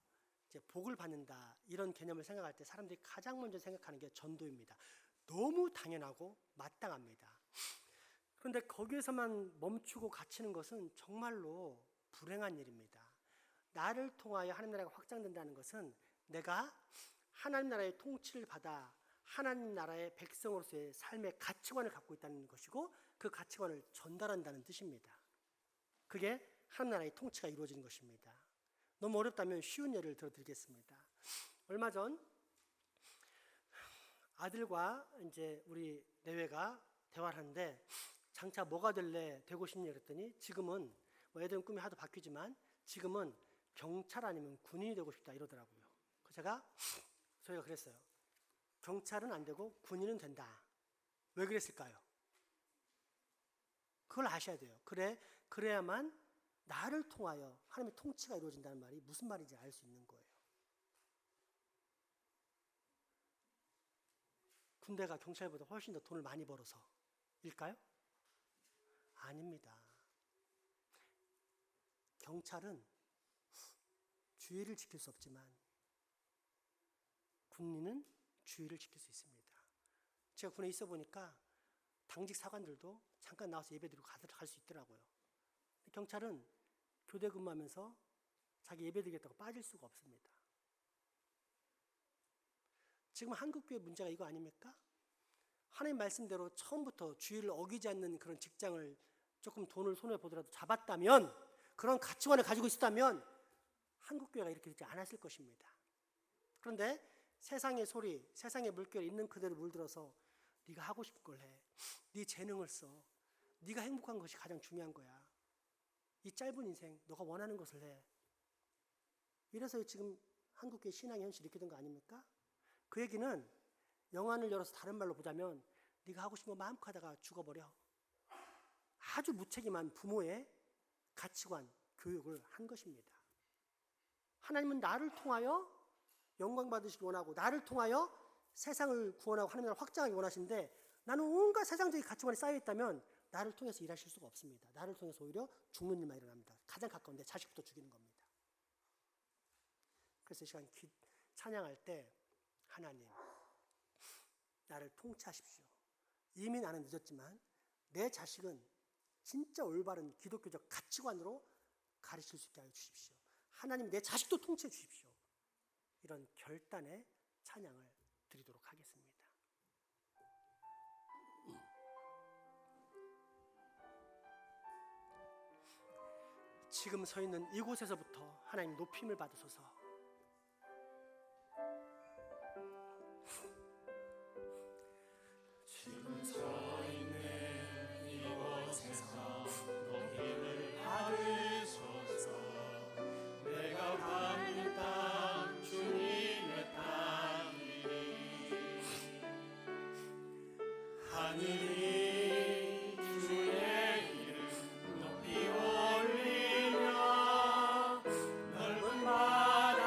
이제 복을 받는다, 이런 개념을 생각할 때 사람들이 가장 먼저 생각하는 게 전도입니다. 너무 당연하고 마땅합니다. 그런데 거기에서만 멈추고 갇히는 것은 정말로 불행한 일입니다. 나를 통하여 하나님 나라가 확장된다는 것은 내가 하나님 나라의 통치를 받아 하나님 나라의 백성으로서의 삶의 가치관을 갖고 있다는 것이고, 그 가치관을 전달한다는 뜻입니다. 그게 하나님 나라의 통치가 이루어지는 것입니다. 너무 어렵다면 쉬운 예를 들어드리겠습니다. 얼마 전 아들과 이제 우리 내외가 대화를 하는데, 장차 뭐가 될래, 되고 싶니 그랬더니 지금은 뭐 애들은 꿈이 하도 바뀌지만 지금은 경찰 아니면 군인이 되고 싶다 이러더라고요. 저희가 그랬어요. 경찰은 안 되고 군인은 된다. 왜 그랬을까요? 그걸 아셔야 돼요. 그래야만 나를 통하여 하나님의 통치가 이루어진다는 말이 무슨 말인지 알 수 있는 거예요. 군대가 경찰보다 훨씬 더 돈을 많이 벌어서 일까요? 아닙니다. 경찰은 주의를 지킬 수 없지만 군인은 주의를 지킬 수 있습니다. 제가 군에 있어 보니까 당직 사관들도 잠깐 나와서 예배드리고 갈 수 있더라고요. 경찰은 교대 근무하면서 자기 예배드리겠다고 빠질 수가 없습니다. 지금 한국교회 문제가 이거 아닙니까? 하나님 말씀대로 처음부터 주의를 어기지 않는 그런 직장을 조금 돈을 손에 보더라도 잡았다면, 그런 가치관을 가지고 있었다면 한국교회가 이렇게 되지 않았을 것입니다. 그런데 세상의 소리, 세상의 물결 있는 그대로 물들어서 네가 하고 싶은 걸 해, 네 재능을 써, 네가 행복한 것이 가장 중요한 거야, 이 짧은 인생 너가 원하는 것을 해, 이래서 지금 한국교회 신앙의 현실이 이렇게 된 거 아닙니까? 그 얘기는 영안을 열어서 다른 말로 보자면 네가 하고 싶은 거 마음껏 하다가 죽어버려. 아주 무책임한 부모의 가치관, 교육을 한 것입니다. 하나님은 나를 통하여 영광 받으시기 원하고, 나를 통하여 세상을 구원하고 하나님 나라를 확장하기 원하시는데, 나는 온갖 세상적인 가치관이 쌓여있다면 나를 통해서 일하실 수가 없습니다. 나를 통해서 오히려 죽는 일만 일어납니다. 가장 가까운데 자식부터 죽이는 겁니다. 그래서 이 시간 찬양할 때 하나님, 나를 통치하십시오. 이미 나는 늦었지만 내 자식은 진짜 올바른 기독교적 가치관으로 가르칠 수 있게 하여 주십시오. 하나님, 내 자식도 통치해 주십시오. 이런 결단의 찬양을 드리도록 하겠습니다. 지금 서 있는 이곳에서부터 하나님 높임을 받으소서. 지금 서 있는 이곳에서 높임을 받으소서. 내가 밟는 땅 주님의 땅이니, 하늘이 주의 이름 높이 올리며 넓은 바다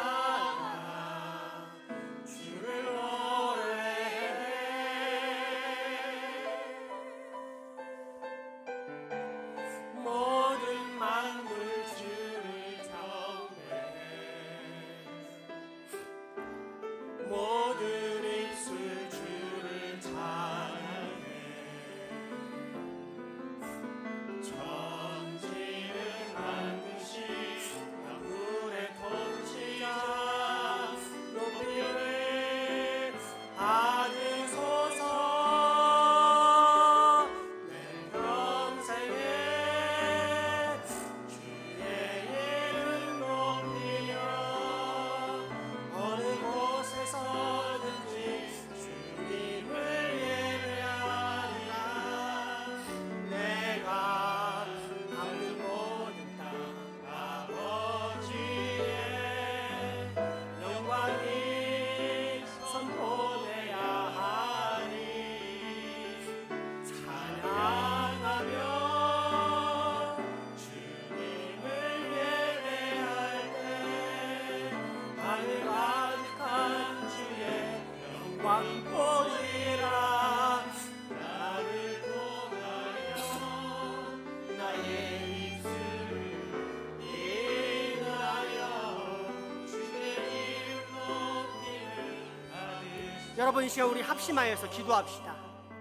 여러분, 이 시간 우리 합심하여서 기도합시다.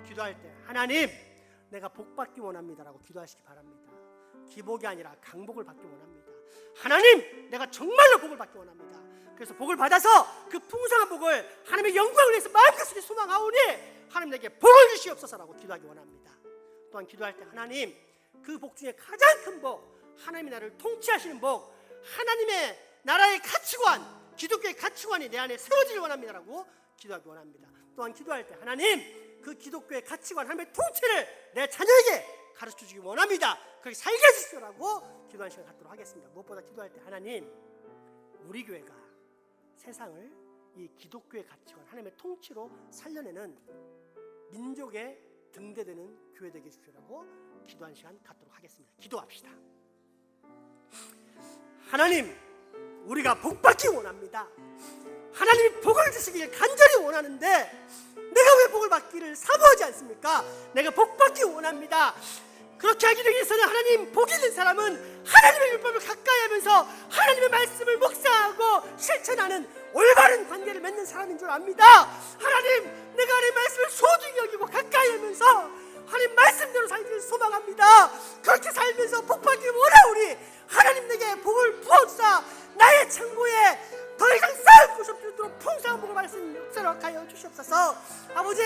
기도할 때 하나님, 내가 복받기 원합니다라고 기도하시기 바랍니다. 기복이 아니라 강복을 받기 원합니다. 하나님, 내가 정말로 복을 받기 원합니다. 그래서 복을 받아서 그 풍성한 복을 하나님의 영광을 위해서 마음껏 소망하오니 하나님 내게 복을 주시옵소서라고 기도하기 원합니다. 또한 기도할 때 하나님, 그 복 중에 가장 큰 복, 하나님이 나를 통치하시는 복, 하나님의 나라의 가치관, 기독교의 가치관이 내 안에 세워지길 원합니다라고 기도하기 원합니다. 또한 기도할 때 하나님, 그 기독교의 가치관, 하나님의 통치를 내 자녀에게 가르쳐주기 원합니다. 그렇게 살게 해주시오라고 기도하는 시간 갖도록 하겠습니다. 무엇보다 기도할 때 하나님, 우리 교회가 세상을 이 기독교의 가치관, 하나님의 통치로 살려내는 민족의 등대되는 교회 되게 해주시오라고 기도하는 시간 갖도록 하겠습니다. 기도합시다. 하나님, 우리가 복받기 원합니다. 하나님이 복을 주시길 간절히 원하는데 내가 왜 복을 받기를 사모하지 않습니까? 내가 복받기 원합니다. 그렇게 하기 위해서는 하나님, 복 있는 사람은 하나님의 율법을 가까이 하면서 하나님의 말씀을 묵상하고 실천하는 올바른 관계를 맺는 사람인 줄 압니다. 하나님, 내가 하나님의 말씀을 소중히 여기고 가까이 하면서 하나님 말씀대로 살기를 소망합니다. 그렇게 살면서 복받기 원하오니 하나님, 내게 복을 부어주사 나의 창고에 더 이상 쌓을 곳이 없도록 풍성한 복을 말씀 역사로 하여 주시옵소서. 아버지,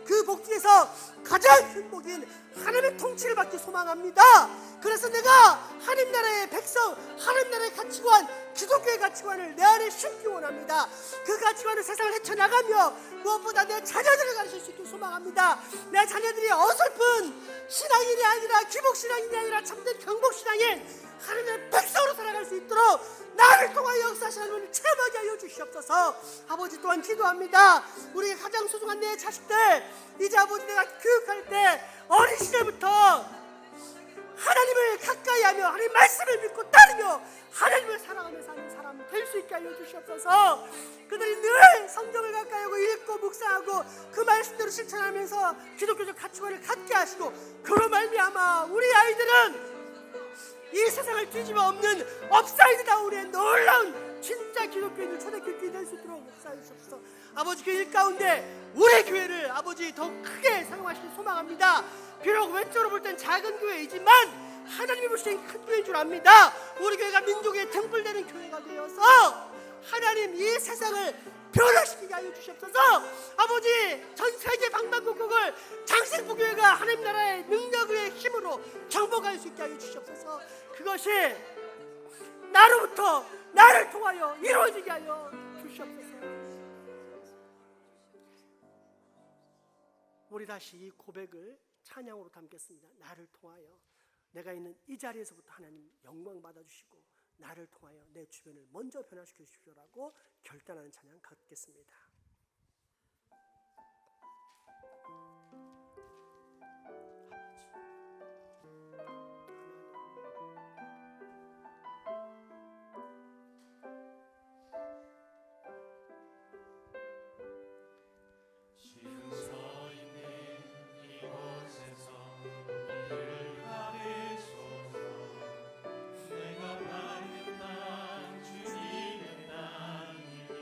그 복 중에서 가장 큰 복인 하나님의 통치를 받기 소망합니다. 그래서 내가 하나님 나라의 백성, 하나님 나라의 가치관, 기독교의 가치관을 내 안에 심기 원합니다. 그 가치관을 세상을 헤쳐나가며 무엇보다 내 자녀들을 가르칠 수 있게 소망합니다. 내 자녀들이 어설픈 신앙인이 아니라 기복신앙인이 아니라 참된 경복신앙인 하나님의 백성으로 살아갈 수 있도록 나를 통하여 역사하시는 하나님을 체험하게 하여 주시옵소서. 아버지, 또한 기도합니다. 우리의 가장 소중한 내 자식들, 이제 아버지 내가 교육할 때 어린 시절부터 하나님을 가까이 하며 하나님 말씀을 믿고 따르며 하나님을 사랑하며 사는 사람 될 수 있게 하여 주시옵소서. 그들이 늘 성경을 가까이 하고 읽고 묵상하고 그 말씀대로 실천하면서 기독교적 가치관을 갖게 하시고, 그로 말미암아 우리 아이들은 이 세상을 뒤집어 엎는 업사이드다운의 놀라운 진짜 기독교인들, 초대 기독교인이 될 수 있도록 역사해 주옵소서. 아버지, 그 일 가운데 우리 교회를 아버지 더 크게 사용하시길 소망합니다. 비록 왼쪽으로 볼 땐 작은 교회이지만 하나님이 보시기엔 큰 교회인 줄 압니다. 우리 교회가 민족의 등불되는 교회가 되어서 하나님, 이 세상을 변화시키게 하여 주시옵소서. 아버지, 전 세계 방방곡곡을 장생부 교회가 하나님 나라의 능력의 힘으로 정복할 수 있게 하여 주시옵소서. 그것이 나로부터 나를 통하여 이루어지게 하여 주시옵소서. 우리 다시 이 고백을 찬양으로 담겠습니다. 나를 통하여 내가 있는 이 자리에서부터 하나님 영광 받아주시고 나를 통하여 내 주변을 먼저 변화시켜 주시오라고 결단하는 찬양 갖겠습니다. 지금 서 있는 이곳에서 우리를 가르소서. 내가 밟는 땅 주님의 땅이니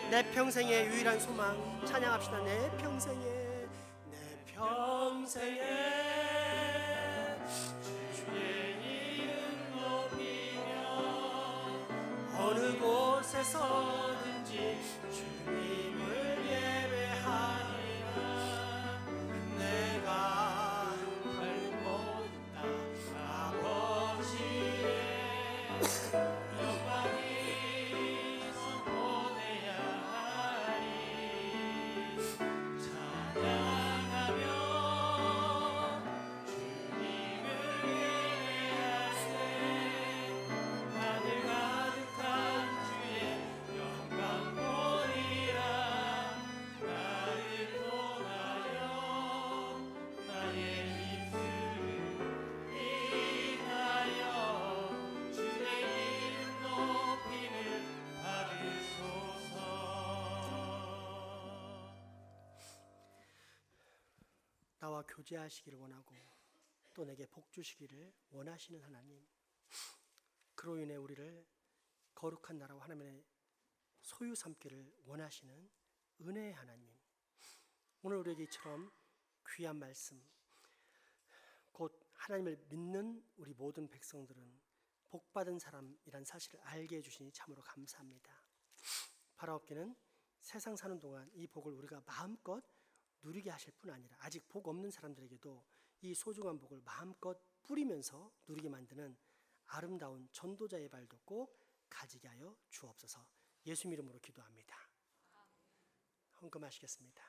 내 평생의 유일한 소망 찬양합시다. 내 평생의 주의 이름 높이며 어느 곳에서든지 주님을 예배하리라. 내가 할 모든 다 아버지의 영광이 선포되야 하리. 찬양하며 주님을 예배하세. 하늘 가득한 주의 영광 보리라. 나를 통하여 나의 입술을 인하여 주의 이름 높임을 받으소서. 나와 교제하시기를 원하고 또 내게 복 주시기를 원하시는 하나님, 그로 인해 우리를 거룩한 나라와 하나님의 소유 삼기를 원하시는 은혜의 하나님, 오늘 우리에게 이처럼 귀한 말씀, 곧 하나님을 믿는 우리 모든 백성들은 복받은 사람이란 사실을 알게 해주시니 참으로 감사합니다. 바라옵기는 세상 사는 동안 이 복을 우리가 마음껏 누리게 하실 뿐 아니라 아직 복 없는 사람들에게도 이 소중한 복을 마음껏 뿌리면서 누리게 만드는 아름다운 전도자의 발도 꼭 가지게 하여 주옵소서. 예수 이름으로 기도합니다. 헌금하시겠습니다.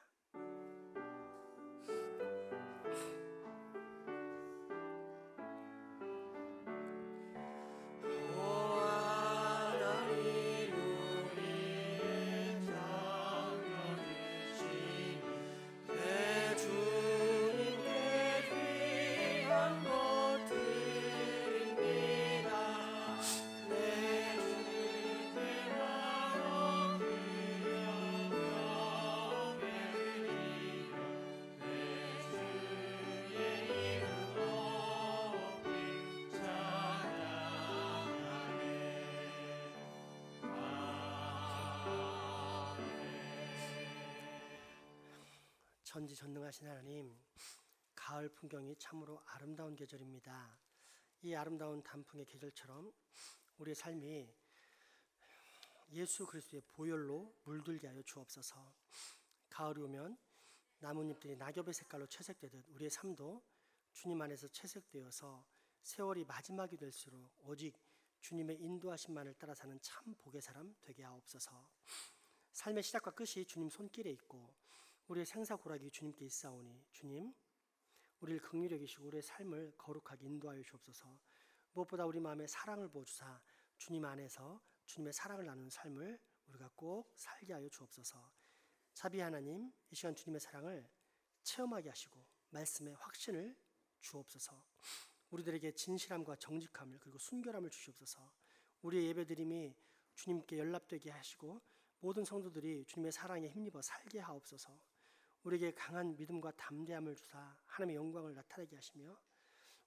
전지전능하신 하나님, 가을 풍경이 참으로 아름다운 계절입니다. 이 아름다운 단풍의 계절처럼 우리의 삶이 예수 그리스도의 보혈로 물들게 하여 주옵소서. 가을이 오면 나뭇잎들이 낙엽의 색깔로 채색되듯 우리의 삶도 주님 안에서 채색되어서 세월이 마지막이 될수록 오직 주님의 인도하심만을 따라 사는 참 복의 사람 되게 하옵소서. 삶의 시작과 끝이 주님 손길에 있고 우리의 생사고락이 주님께 있사오니 주님, 우리를 긍휼히 여기시고 우리의 삶을 거룩하게 인도하여 주옵소서. 무엇보다 우리 마음에 사랑을 부어주사 주님 안에서 주님의 사랑을 나누는 삶을 우리가 꼭 살게 하여 주옵소서. 자비 하나님, 이 시간 주님의 사랑을 체험하게 하시고 말씀의 확신을 주옵소서. 우리들에게 진실함과 정직함을 그리고 순결함을 주시옵소서. 우리의 예배드림이 주님께 연락되게 하시고 모든 성도들이 주님의 사랑에 힘입어 살게 하옵소서. 우리에게 강한 믿음과 담대함을 주사 하나님의 영광을 나타내게 하시며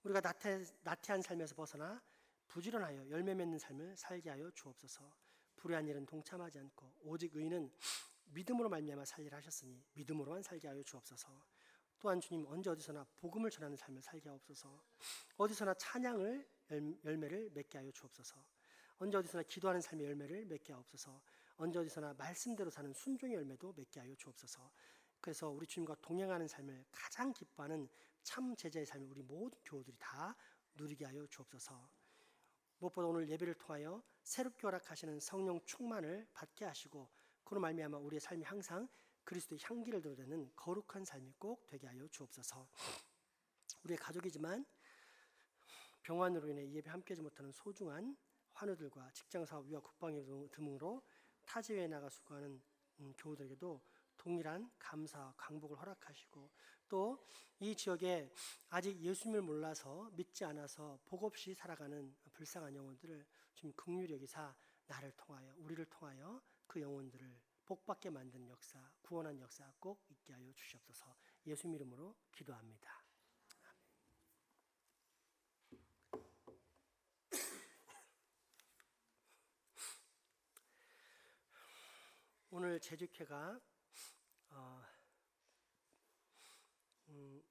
우리가 나태한 삶에서 벗어나 부지런하여 열매 맺는 삶을 살게 하여 주옵소서. 불의한 일은 동참하지 않고 오직 의인은 믿음으로 말미암아 살리라 하셨으니 믿음으로만 살게 하여 주옵소서. 또한 주님, 언제 어디서나 복음을 전하는 삶을 살게 하옵소서. 어디서나 찬양을 열매를 맺게 하여 주옵소서. 언제 어디서나 기도하는 삶의 열매를 맺게 하옵소서. 언제 어디서나 말씀대로 사는 순종의 열매도 맺게 하여 주옵소서. 그래서 우리 주님과 동행하는 삶을 가장 기뻐하는 참 제자의 삶을 우리 모든 교우들이 다 누리게 하여 주옵소서. 무엇보다 오늘 예배를 통하여 새롭게 허락하시는 성령 충만을 받게 하시고 그로 말미암아 우리의 삶이 항상 그리스도의 향기를 드러내는 거룩한 삶이 꼭 되게 하여 주옵소서. 우리의 가족이지만 병환으로 인해 예배 함께하지 못하는 소중한 환우들과 직장사업, 위와 국방위 등으로 타지회에 나가 수고하는 교우들에게도 동일한 감사와 강복을 허락하시고 또 이 지역에 아직 예수님을 몰라서 믿지 않아서 복 없이 살아가는 불쌍한 영혼들을 주님 긍휼히 여기사 나를 통하여 우리를 통하여 그 영혼들을 복받게 만드는 역사, 구원한 역사 꼭 있게 하여 주시옵소서. 예수님 이름으로 기도합니다. 오늘 재직회가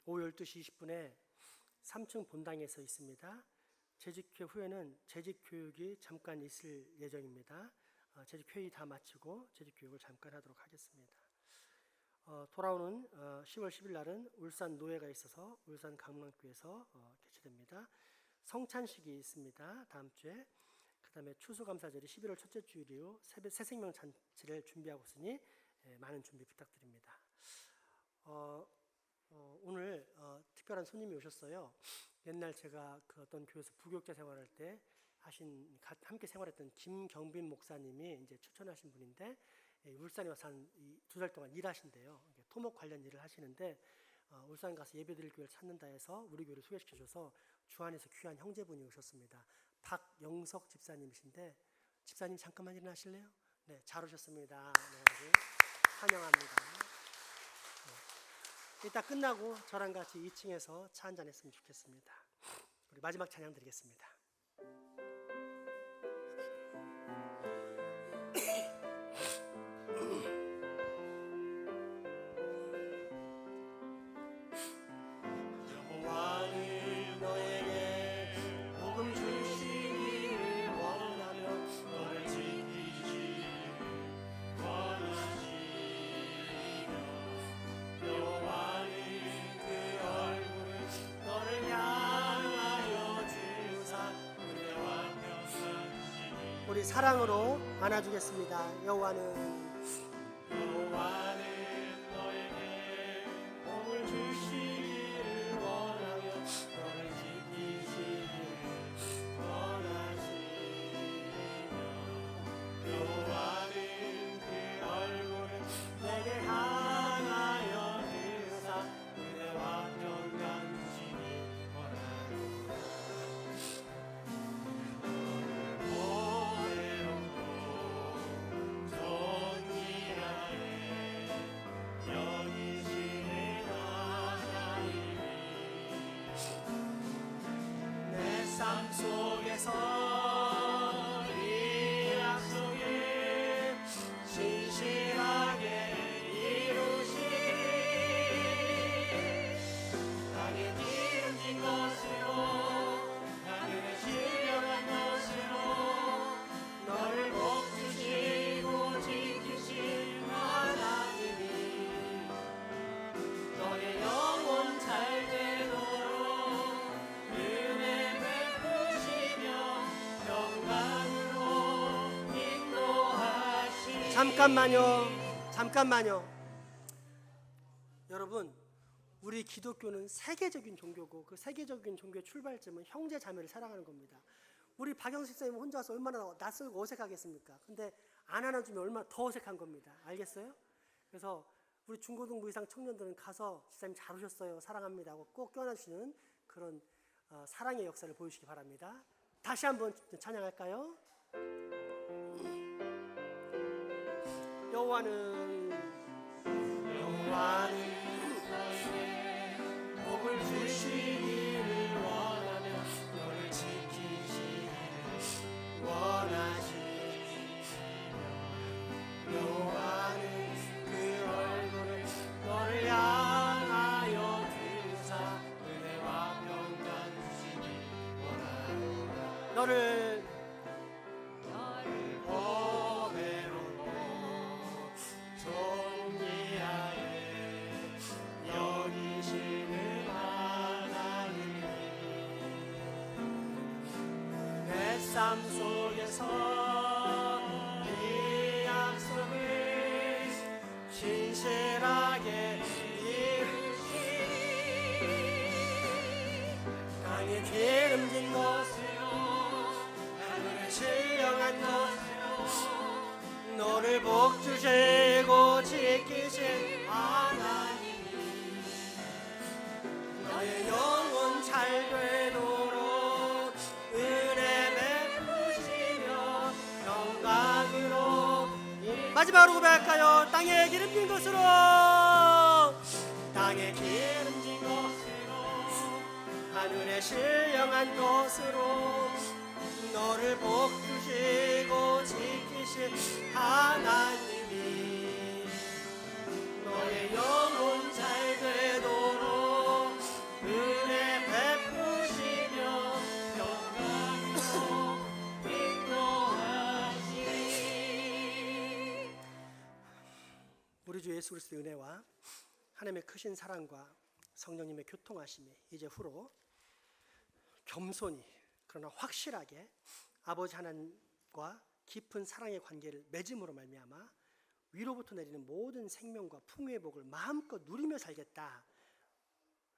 오후 12시 20분에 3층 본당에서 있습니다. 재직회 후에는 재직교육이 잠깐 있을 예정입니다. 재직회의 다 마치고 재직교육을 잠깐 하도록 하겠습니다. 돌아오는 10월 10일 날은 울산 노회가 있어서 울산 강남교에서 개최됩니다. 성찬식이 있습니다. 다음 주에. 그 다음에 추수감사절이 11월 첫째 주일이요. 새생명 잔치를 준비하고 있으니 많은 준비 부탁드립니다. 오늘 특별한 손님이 오셨어요. 옛날 제가 그 어떤 교회에서 부교육자 생활할 때 함께 생활했던 김경빈 목사님이 이제 추천하신 분인데 울산에 와서 한 2달 동안 일하신대요. 토목 관련 일을 하시는데 울산 가서 예배드릴 교회를 찾는다 해서 우리 교회를 소개시켜줘서 주안에서 귀한 형제분이 오셨습니다. 박영석 집사님이신데 집사님 잠깐만 일어나실래요? 네, 잘 오셨습니다. 네, 환영합니다. 네. 이따 끝나고 저랑 같이 2층에서 차 한잔 했으면 좋겠습니다. 우리 마지막 찬양 드리겠습니다. 여호와는 너에게 복음 주시기를 원하며 너를 지키시기를 원하시며 여호와는 그 얼굴을 너를 향하여 주사 은혜와 평강 주시니 우리 사랑으로 안아주겠습니다. 여호와는 너에게 복을 주시기를 원하며 너를 지키시기를 원하시며 여호와는 그 얼굴을 내게 향하여 드사 은혜와 평강 주시기 원하노라. 보배롭고 존귀하게 여기시는 하나님이 내 삶 속에서 이 약속을 신실하게 이루시니 땅에 기름진 것으로 하늘에 신령한 것으로 너를 복주시고 지키신 하나님이 너의 영혼 잘 되도록 은혜 베푸시며 영광으로 인도하시니 잠깐만요. 여러분, 우리 기독교는 세계적인 종교고 그 세계적인 종교의 출발점은 형제 자매를 사랑하는 겁니다. 우리 박영식 선생님 혼자서 얼마나 낯설고 어색하겠습니까? 근데 안 안아주면 얼마나 더 어색한 겁니다. 알겠어요? 그래서 우리 중고등부 이상 청년들은 가서 집사님 잘 오셨어요, 사랑합니다 하고 꼭 껴안아주시는 그런 사랑의 역사를 보여주시기 바랍니다. 다시 한번 찬양할까요? 여호와는 너에게 복을 주시기를 원하며 너를 지키시기를 원하시며 여호와는 그 얼굴을 너를 향하여 드사 은혜와 평강 주시기 원하노라. 너를 보배롭고 존귀하게 여기시는 하나님이 내 삶 속에서 이 약속을 신실하게 이루시니 땅에 기름진 것으로 하늘에 신령한 것으로 너를 복주시고 지키신 하나님이 너의 영혼 잘 되도록 은혜 베푸시며 영광으로 마지막으로 고백할까요? 땅에 기름진 것으로 땅에 기름진 것으로 하늘에 신령한 것으로 너를 복주시고 지키신 하나님이 예수 그리스도의 은혜와 하나님의 크신 사랑과 성령님의 교통하심이 이제 후로 겸손히 그러나 확실하게 아버지 하나님과 깊은 사랑의 관계를 맺음으로 말미암아 위로부터 내리는 모든 생명과 풍요의 복을 마음껏 누리며 살겠다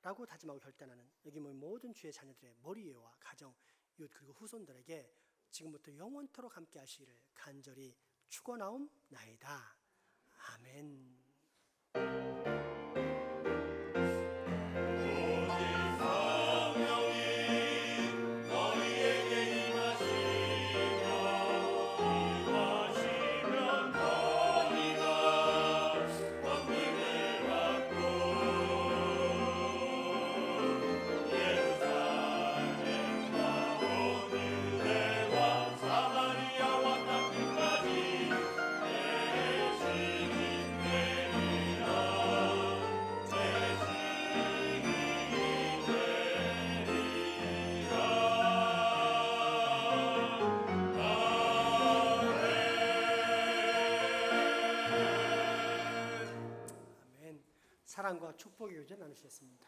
라고 다짐하고 결단하는 여기 모인 모든 주의 자녀들의 머리 위와 가정, 이웃 그리고 후손들에게 지금부터 영원토록 함께 하시기를 간절히 축원하옵나이다. 아멘. 사랑과 축복의 교제 나누셨습니다.